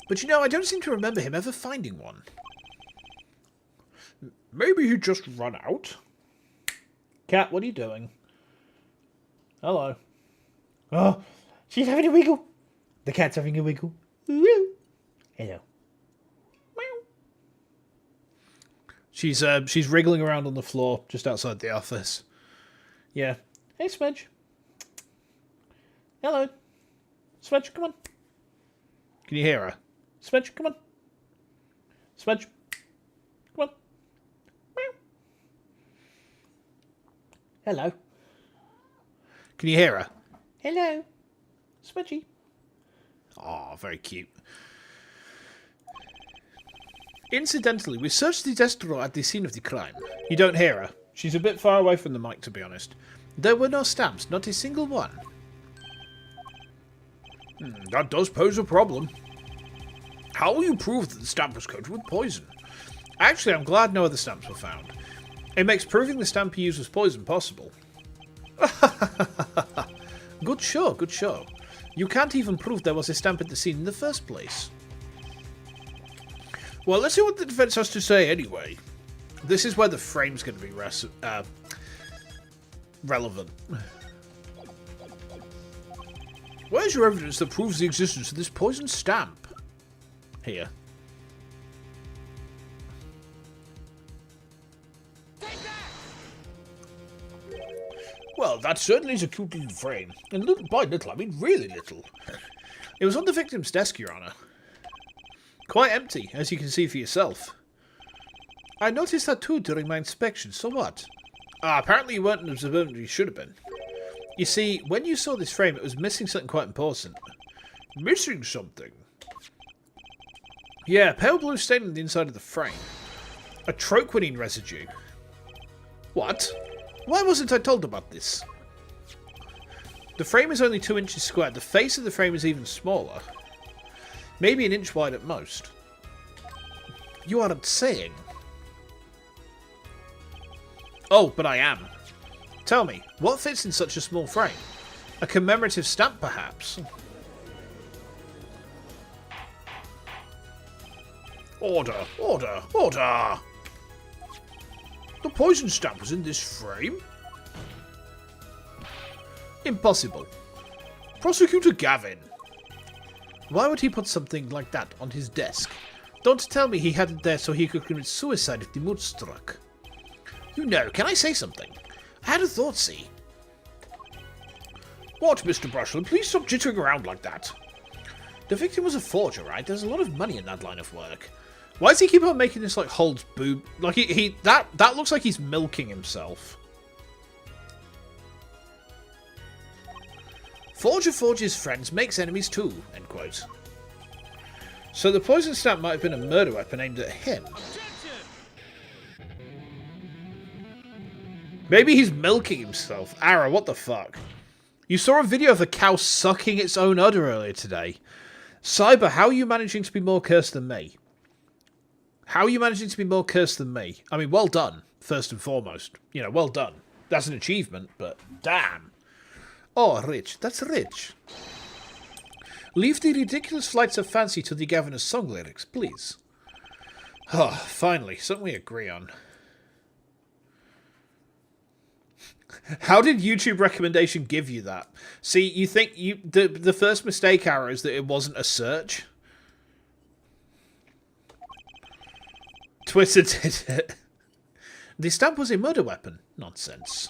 But you know, I don't seem to remember him ever finding one. Maybe he just run out? Cat, what are you doing? Hello. Oh, she's having a wiggle. The cat's having a wiggle. Hello. She's wriggling around on the floor just outside the office. Yeah. Hey, Smedge. Hello. Smedge, come on. Can you hear her? Smedge, come on. Smedge, come on. Meow. Hello. Can you hear her? Hello. Smedgy. Oh, very cute. Incidentally, we searched the desk drawer at the scene of the crime. You don't hear her. She's a bit far away from the mic, to be honest. There were no stamps, not a single one. That does pose a problem. How will you prove that the stamp was coated with poison? Actually, I'm glad no other stamps were found. It makes proving the stamp you used was poison possible. Good show, good show. You can't even prove there was a stamp at the scene in the first place. Well, let's see what the defense has to say anyway. This is where the frame's going to be relevant. Where's your evidence that proves the existence of this poison stamp? Here. Well, that certainly is a cute little frame. And little by little, I mean really little. It was on the victim's desk, Your Honor. Quite empty, as you can see for yourself. I noticed that too during my inspection, so what? Apparently you weren't as observant as you should have been. You see, when you saw this frame, it was missing something quite important. Missing something? Yeah, pale blue stain on the inside of the frame. A troquinine residue. What? Why wasn't I told about this? The frame is only 2 inches square. The face of the frame is even smaller. Maybe an inch wide at most. You aren't saying. Oh, but I am. Tell me, what fits in such a small frame? A commemorative stamp, perhaps? Order! Order! Order! The poison stamp was in this frame? Impossible. Prosecutor Gavin. Why would he put something like that on his desk? Don't tell me he had it there so he could commit suicide if the mood struck. You know, can I say something? I had a thought, see? What, Mr. Brushland? Please stop jittering around like that. The victim was a forger, right? There's a lot of money in that line of work. Why does he keep on making this, like, holds boob? Like, that looks like he's milking himself. Forger forges friends, makes enemies too, end quote. So the poison stamp might have been a murder weapon aimed at him. Maybe he's milking himself. Ara, what the fuck? You saw a video of a cow sucking its own udder earlier today. Cyber, how are you managing to be more cursed than me? How are you managing to be more cursed than me? I mean, well done, first and foremost. You know, well done. That's an achievement, but damn. Oh, rich. That's rich. Leave the ridiculous flights of fancy to the governor's song lyrics, please. Oh, finally, something we agree on. How did YouTube recommendation give you that? See, you think the first mistake, Ara, is that it wasn't a search? Twitter did it. The stamp was a murder weapon. Nonsense.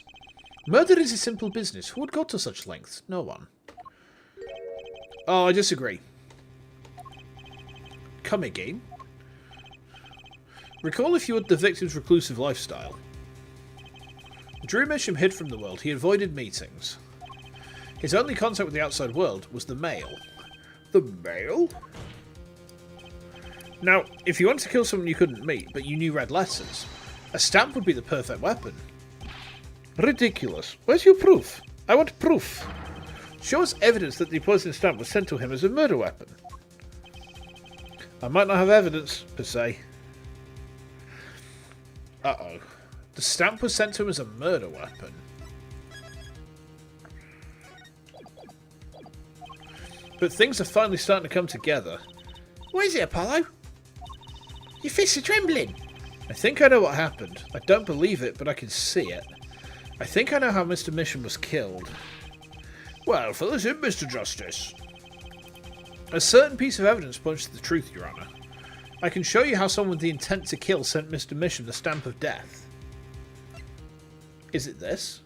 Murder is a simple business. Who would go to such lengths? No one. Oh, I disagree. Come again. Recall if you had the victim's reclusive lifestyle. Drew Misham hid from the world. He avoided meetings. His only contact with the outside world was the mail. The mail? Now, if you wanted to kill someone you couldn't meet, but you knew read letters, a stamp would be the perfect weapon. Ridiculous. Where's your proof? I want proof. Show us evidence that the poison stamp was sent to him as a murder weapon. I might not have evidence, per se. Uh-oh. The stamp was sent to him as a murder weapon. But things are finally starting to come together. What is it, Apollo? Your fists are trembling. I think I know what happened. I don't believe it, but I can see it. I think I know how Mr. Mission was killed. Well, fill us in, Mr. Justice. A certain piece of evidence points to the truth, Your Honor. I can show you how someone with the intent to kill sent Mr. Mission the stamp of death. Is it this?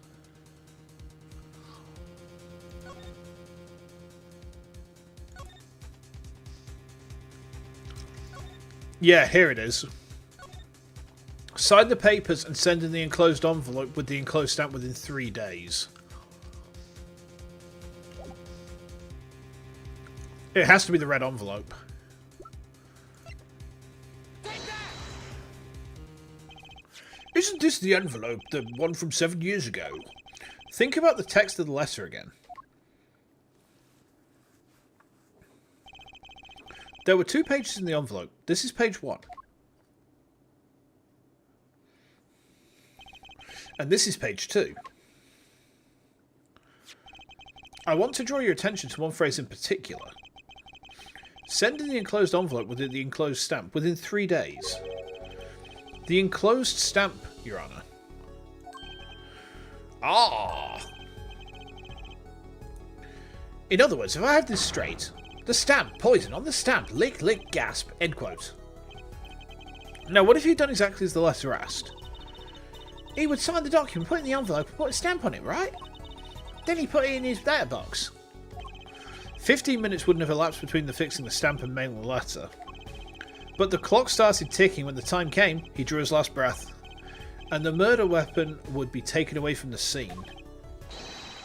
Yeah, here it is. Sign the papers and send in the enclosed envelope with the enclosed stamp within 3 days. It has to be the red envelope. Isn't this the envelope, the one from 7 years ago? Think about the text of the letter again. There were 2 pages in the envelope. This is page 1. And this is page 2. I want to draw your attention to one phrase in particular. Send in the enclosed envelope with the enclosed stamp within 3 days. The enclosed stamp, Your Honour. Ah! In other words, if I have this straight, the stamp, poison on the stamp, lick, lick, gasp, end quote. Now, what if he'd done exactly as the letter asked? He would sign the document, put it in the envelope, and put a stamp on it, right? Then he put it in his letterbox. 15 minutes wouldn't have elapsed between the fixing the stamp and mailing the letter. But the clock started ticking when the time came. He drew his last breath. And the murder weapon would be taken away from the scene.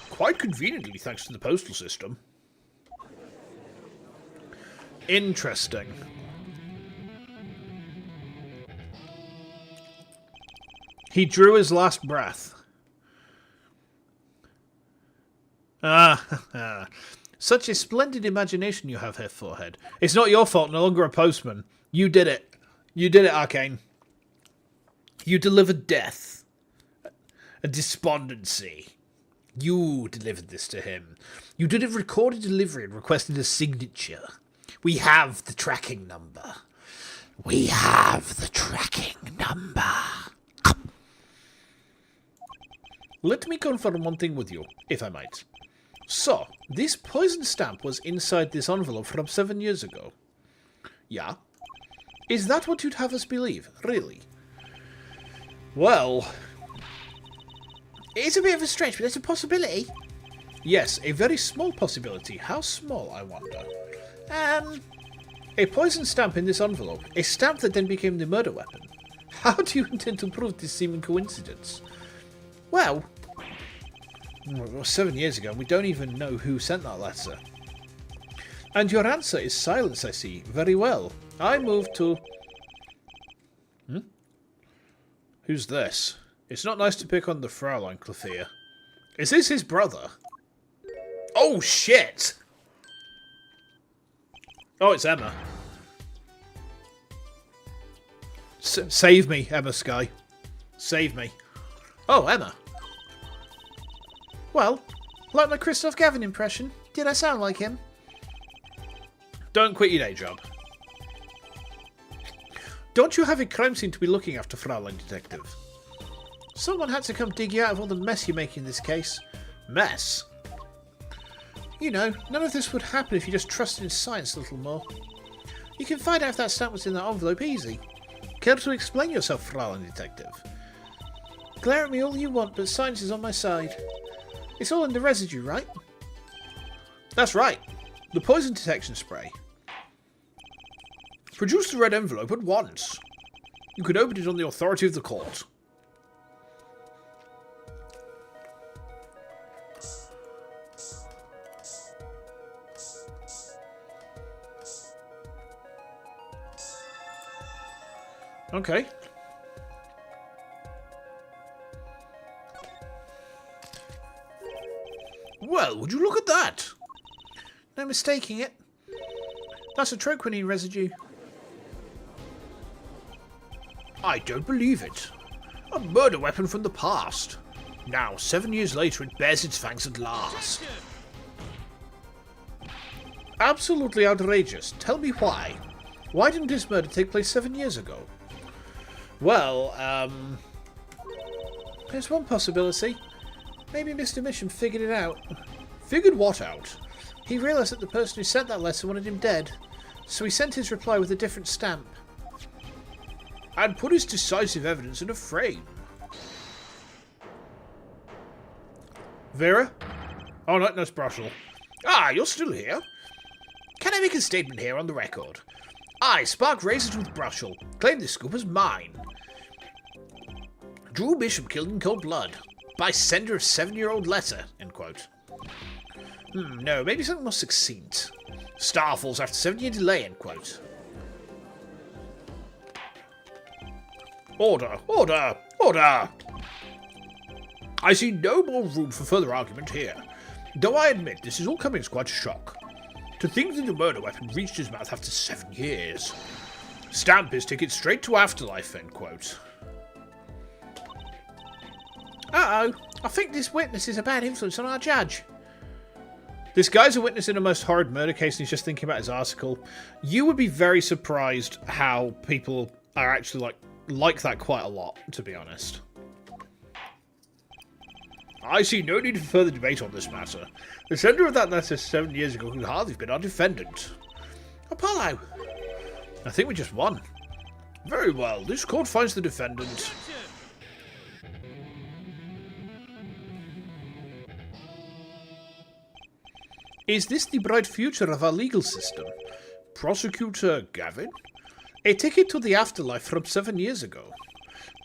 Quite conveniently, thanks to the postal system. Interesting. He drew his last breath. Ah, such a splendid imagination you have here, Forehead. It's not your fault, no longer a postman. You did it. You did it, Arcane. You delivered death. A despondency. You delivered this to him. You did a recorded delivery and requested a signature. We have the tracking number. We have the tracking number. Let me confirm one thing with you, if I might. So, this poison stamp was inside this envelope from 7 years ago. Yeah? Is that what you'd have us believe? Really? Well... It's a bit of a stretch, but it's a possibility. Yes, a very small possibility. How small, I wonder? A poison stamp in this envelope. A stamp that then became the murder weapon. How do you intend to prove this seeming coincidence? Well, 7 years ago, we don't even know who sent that letter. And your answer is silence, I see. Very well. I move to... Who's this? It's not nice to pick on the Fraulein, Clethea. Is this his brother? Oh, shit! Oh, it's Emma. Save me, Emma Sky. Save me. Oh, Emma. Well, like my Christoph Gavin impression. Did I sound like him? Don't quit your day job. Don't you have a crime scene to be looking after, Fraulein Detective? Someone had to come dig you out of all the mess you make in this case. Mess? You know, none of this would happen if you just trusted in science a little more. You can find out if that stamp was in that envelope easy. Care to explain yourself, Fraulein Detective? Glare at me all you want, but science is on my side. It's all in the residue, right? That's right. The poison detection spray. Produce the red envelope at once. You can open it on the authority of the court. Okay. Well, would you look at that? No mistaking it. That's a troquinine residue. I don't believe it. A murder weapon from the past. Now, 7 years later, it bears its fangs at last. Absolutely outrageous. Tell me why. Why didn't this murder take place 7 years ago? Well, there's one possibility. Maybe Mr. Mission figured it out. Figured what out? He realised that the person who sent that letter wanted him dead, so he sent his reply with a different stamp. and put his decisive evidence in a frame. Vera? Oh, no, that's Brushel. Ah, you're still here? Can I make a statement here on the record? I, Spark Razors with Brushel, claim this scoop as mine. Drew Bishop killed in cold blood. By sender of 7-year-old letter, end quote. No, maybe something more succinct. Star falls after 7-year delay, end quote. Order, order, order! I see no more room for further argument here. Though I admit this is all coming as quite a shock. To think that the murder weapon reached his mouth after 7 years. Stamp his ticket straight to afterlife, end quote. Uh-oh, I think this witness is a bad influence on our judge. This guy's a witness in a most horrid murder case and he's just thinking about his article. You would be very surprised how people are actually like that quite a lot, to be honest. I see no need for further debate on this matter. The sender of that letter 7 years ago could hardly have been our defendant. Apollo! I think we just won. Very well, this court finds the defendant. Is this the bright future of our legal system? Prosecutor Gavin? A ticket to the afterlife from 7 years ago.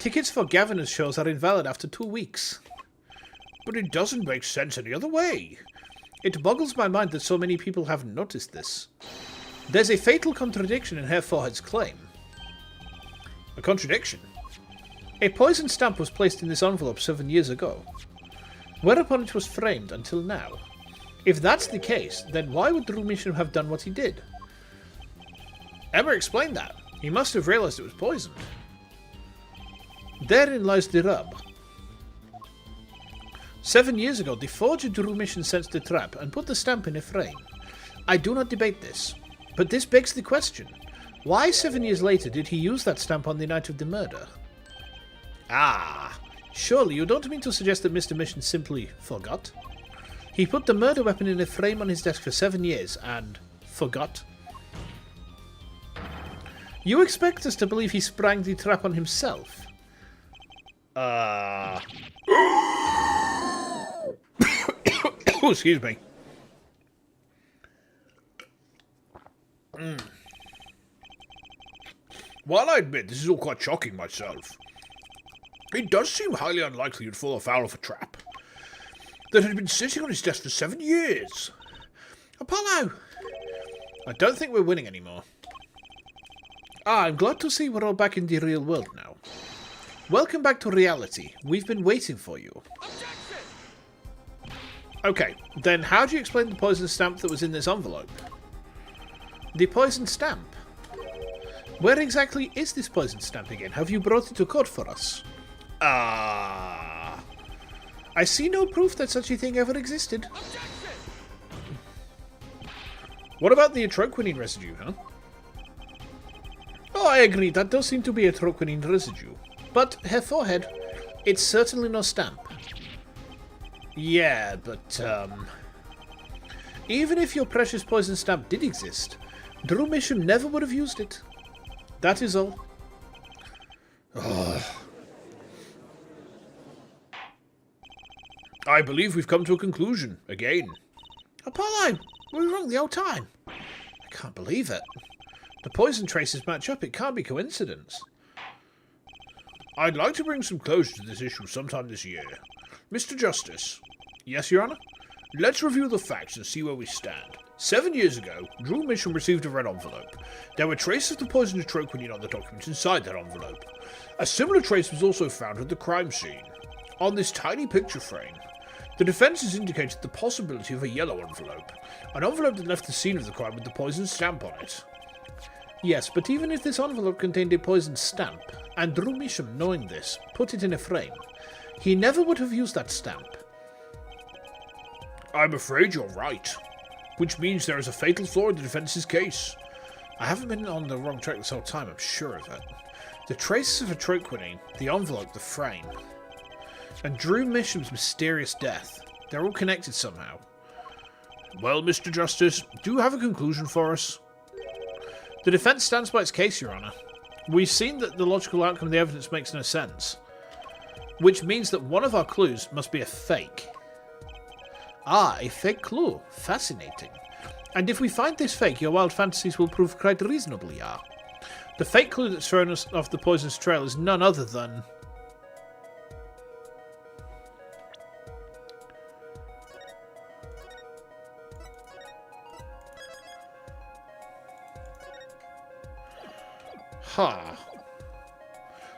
Tickets for Gavin's shows are invalid after 2 weeks. But it doesn't make sense any other way. It boggles my mind that so many people haven't noticed this. There's a fatal contradiction in Herr Forehead's claim. A contradiction? A poison stamp was placed in this envelope 7 years ago, whereupon it was framed until now. If that's the case, then why would Drew Misham have done what he did? Emma explained that. He must have realized it was poisoned. Therein lies the rub. 7 years ago, the forger Drew Misham sensed the trap and put the stamp in a frame. I do not debate this, but this begs the question. Why 7 years later did he use that stamp on the night of the murder? Ah, surely you don't mean to suggest that Mr. Mission simply forgot? He put the murder weapon in a frame on his desk for 7 years and forgot? You expect us to believe he sprang the trap on himself? Oh, excuse me. While I admit this is all quite shocking myself, it does seem highly unlikely you'd fall afoul of a trap that had been sitting on his desk for 7 years. Apollo! I don't think we're winning anymore. I'm glad to see we're all back in the real world now. Welcome back to reality. We've been waiting for you. Okay, then how do you explain the poison stamp that was in this envelope? The poison stamp? Where exactly is this poison stamp again? Have you brought it to court for us? I see no proof that such a thing ever existed. What about the atroquinine residue, huh? Oh, I agree, that does seem to be a atroquinine residue. But, Herr Forehead, it's certainly no stamp. Yeah, but, even if your precious poison stamp did exist, Drew Misham never would have used it. That is all. I believe we've come to a conclusion, again. Apollo, we were wrong the whole time. I can't believe it. The poison traces match up, it can't be coincidence. I'd like to bring some closure to this issue sometime this year. Mr. Justice. Yes, Your Honor? Let's review the facts and see where we stand. 7 years ago, Drew Misham received a red envelope. There were traces of the poison atroquinine on the documents inside that envelope. A similar trace was also found at the crime scene. On this tiny picture frame, the defense has indicated the possibility of a yellow envelope. An envelope that left the scene of the crime with the poison stamp on it. Yes, but even if this envelope contained a poison stamp, and Drew Misham, knowing this, put it in a frame, he never would have used that stamp. I'm afraid you're right. Which means there is a fatal flaw in the defense's case. I haven't been on the wrong track this whole time, I'm sure of it. The traces of atroquinine, the envelope, the frame, and Drew Misham's mysterious death, they're all connected somehow. Well, Mr. Justice, do you have a conclusion for us? The defense stands by its case, Your Honor. We've seen that the logical outcome of the evidence makes no sense. Which means that one of our clues must be a fake. Ah, a fake clue. Fascinating. And if we find this fake, your wild fantasies will prove quite reasonable, yeah. The fake clue that's thrown us off the poisonous trail is none other than...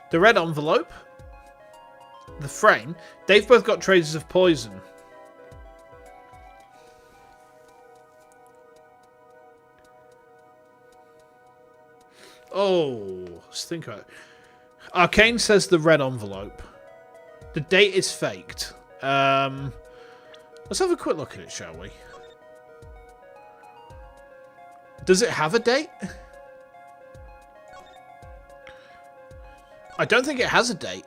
The red envelope, the frame, they've both got traces of poison. Oh, let's think about it. Arcane says the red envelope. The date is faked. Let's have a quick look at it, shall we? Does it have a date? I don't think it has a date.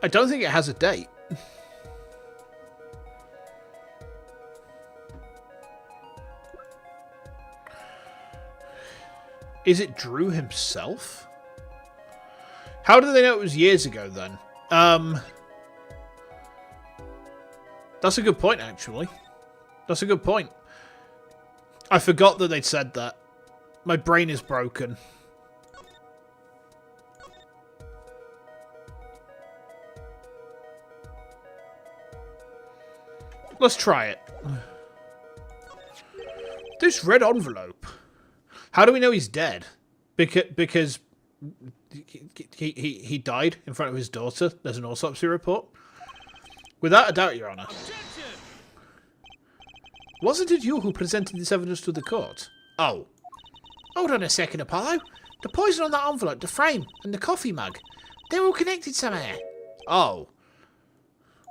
I don't think it has a date. Is it Drew himself? How do they know it was years ago, then? That's a good point, actually. That's a good point. I forgot that they'd said that. My brain is broken. Let's try it. This red envelope. How do we know he's dead? Because he died in front of his daughter. There's an autopsy report. Without a doubt, Your Honor. Wasn't it you who presented this evidence to the court? Oh. Hold on a second, Apollo. The poison on that envelope, the frame, and the coffee mug. They're all connected somehow. Oh.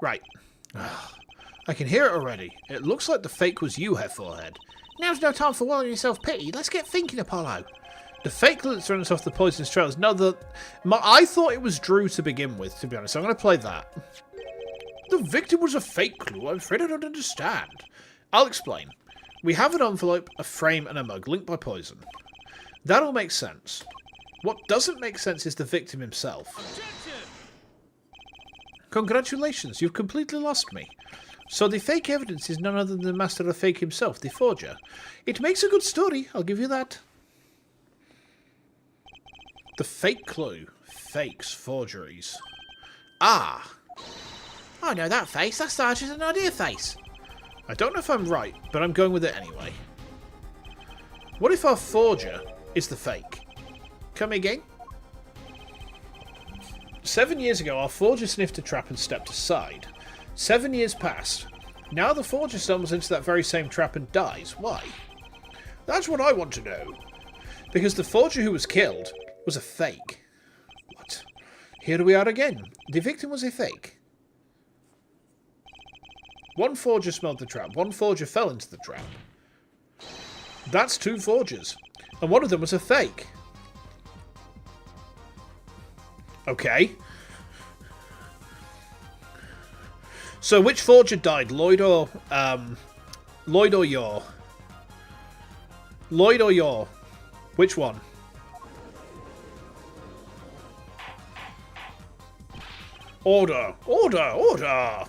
Right. I can hear it already. It looks like the fake was you, Hair Forehead. Now's no time for wallowing in self-pity. Let's get thinking, Apollo. The fake that's thrown us off the poisonous trail is another... I thought it was Drew to begin with, to be honest. I'm going to play that. The victim was a fake clue. I'm afraid I don't understand. I'll explain. We have an envelope, a frame, and a mug linked by poison. That all makes sense. What doesn't make sense is the victim himself. Objection! Congratulations, you've completely lost me. So the fake evidence is none other than the master of the fake himself, the forger. It makes a good story, I'll give you that. The fake clue. Fakes, forgeries. Ah! I know that face. That starts as an idea face. I don't know if I'm right, but I'm going with it anyway. What if our forger is the fake? Come again? 7 years ago, our forger sniffed a trap and stepped aside. 7 years passed. Now the forger stumbles into that very same trap and dies. Why? That's what I want to know. Because the forger who was killed was a fake. What? Here we are again. The victim was a fake. One forger smelled the trap. One forger fell into the trap. That's two forgers. And one of them was a fake. Okay. So which forger died? Lloyd or Yor? Lloyd or Yor? Which one? Order! Order! Order!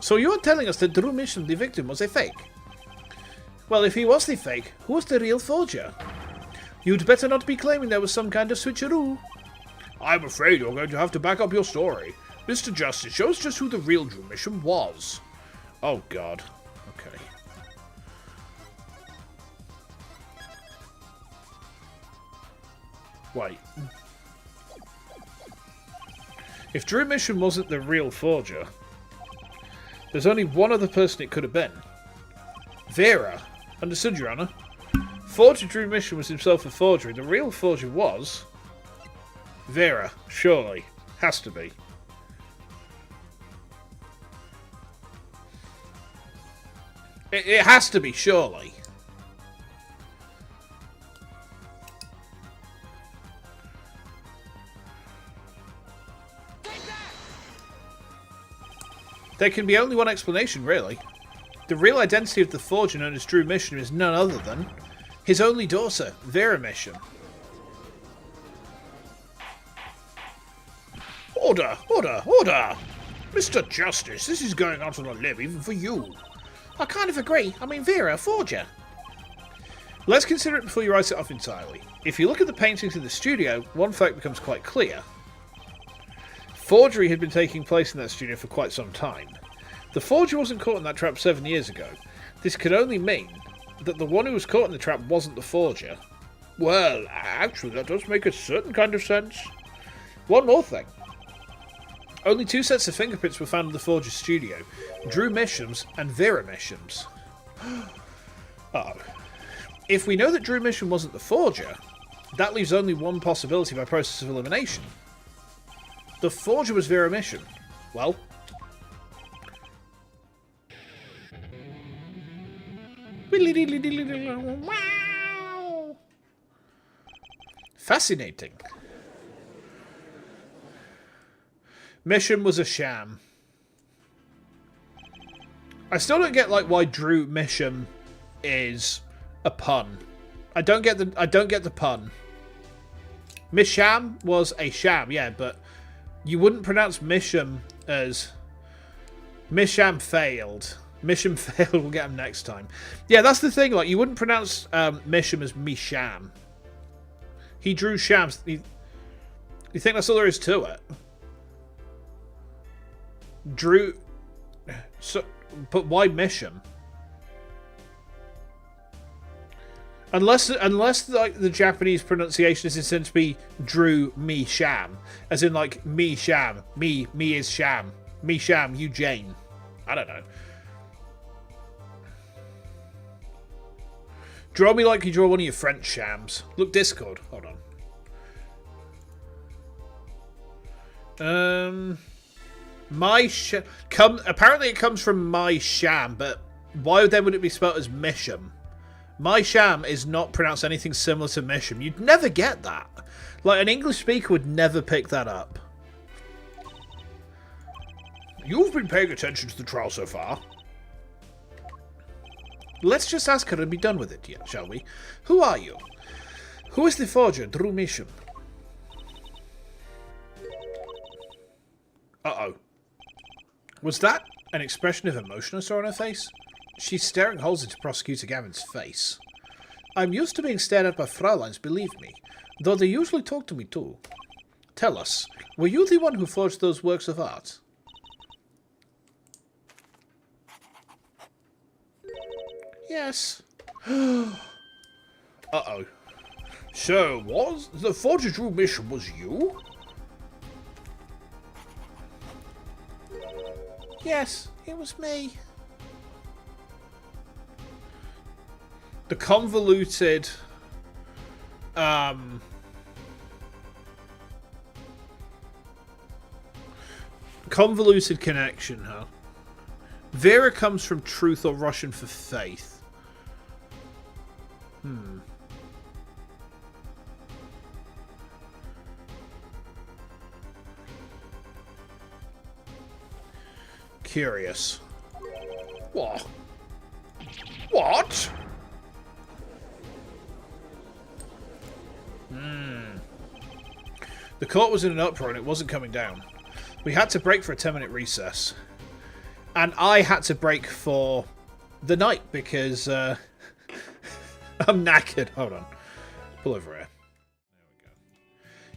So you're telling us that Drew Mission, the victim, was a fake? Well, if he was the fake, who was the real forger? You'd better not be claiming there was some kind of switcheroo. I'm afraid you're going to have to back up your story. Mr. Justice, show us just who the real Drew Mission was. Oh, God. Okay. Wait. If Drew Mission wasn't the real forger, there's only one other person it could have been. Vera. Understood, Your Honor. Forger Drew Mission was himself a forgery. The real forger was... Vera. Surely. Has to be. It has to be, surely. There can be only one explanation, really. The real identity of the forger known as Drew Mission is none other than his only daughter, Vera Mission. Order! Order! Order! Mr. Justice, this is going out on a limb even for you. I kind of agree. I mean, Vera, a forger. Let's consider it before you write it off entirely. If you look at the paintings in the studio, one fact becomes quite clear. Forgery had been taking place in that studio for quite some time. The forger wasn't caught in that trap 7 years ago. This could only mean that the one who was caught in the trap wasn't the forger. Well, actually, that does make a certain kind of sense. One more thing. Only 2 sets of fingerprints were found in the forger's studio. Drew Misham's and Vera Misham's. Uh-oh. If we know that Drew Misham wasn't the forger, that leaves only one possibility by process of elimination. The forger was Vera Misham. Well... Wow. Fascinating. Mission was a sham. I still don't get like why Drew Misham is a pun. I don't get the pun. Misham was a sham, yeah, but you wouldn't pronounce Misham as Misham failed. Misham failed, we'll get him next time. Yeah, that's the thing, like, you wouldn't pronounce Misham as Misham. He drew shams. You think that's all there is to it? Drew... So, but why Misham? Unless like the Japanese pronunciation is intended to be Drew me sham, as in like me sham, me is sham, me sham, you Jane. I don't know. Draw me like you draw one of your French shams. Look, Discord. Hold on. Apparently it comes from my sham, but why then would it be spelled as Misham? My sham is not pronounced anything similar to Misham. You'd never get that. Like, an English speaker would never pick that up. You've been paying attention to the trial so far. Let's just ask her and be done with it, yeah, shall we? Who are you? Who is the forger, Drew Misham? Uh-oh. Was that an expression of emotion I saw on her face? She's staring holes into Prosecutor Gavin's face. I'm used to being stared at by Frauleins, believe me, though they usually talk to me too. Tell us, were you the one who forged those works of art? Yes. Uh-oh. So, was the forger Drew Misham was you? Yes, it was me. The convoluted... convoluted connection, huh? Vera comes from truth or Russian for faith. Curious. What? What? The court was in an uproar and it wasn't coming down. We had to break for a 10-minute recess. And I had to break for the night because I'm knackered. Hold on. Pull over here. There we go.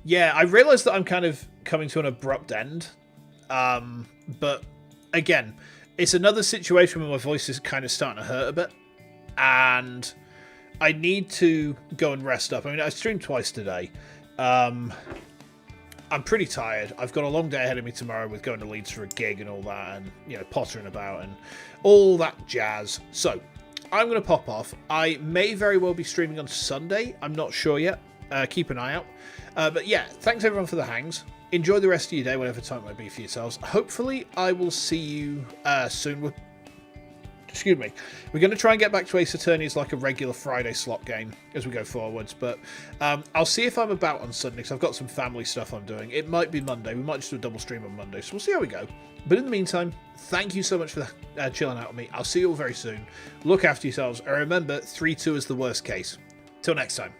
Yeah, I realised that I'm kind of coming to an abrupt end. But again, it's another situation where my voice is kind of starting to hurt a bit. And I need to go and rest up. I mean, I streamed twice today. I'm pretty tired. I've got a long day ahead of me tomorrow with going to Leeds for a gig and all that, and, you know, pottering about and all that jazz. So, I'm going to pop off. I may very well be streaming on Sunday. I'm not sure yet. Keep an eye out. But yeah, thanks everyone for the hangs. Enjoy the rest of your day, whatever time it might be for yourselves. Hopefully, I will see you soon. Excuse me. We're going to try and get back to Ace Attorney as like a regular Friday slot game as we go forwards. But I'll see if I'm about on Sunday because I've got some family stuff I'm doing. It might be Monday. We might just do a double stream on Monday. So we'll see how we go. But in the meantime, thank you so much for chilling out with me. I'll see you all very soon. Look after yourselves. And remember, 3-2 is the worst case. Till next time.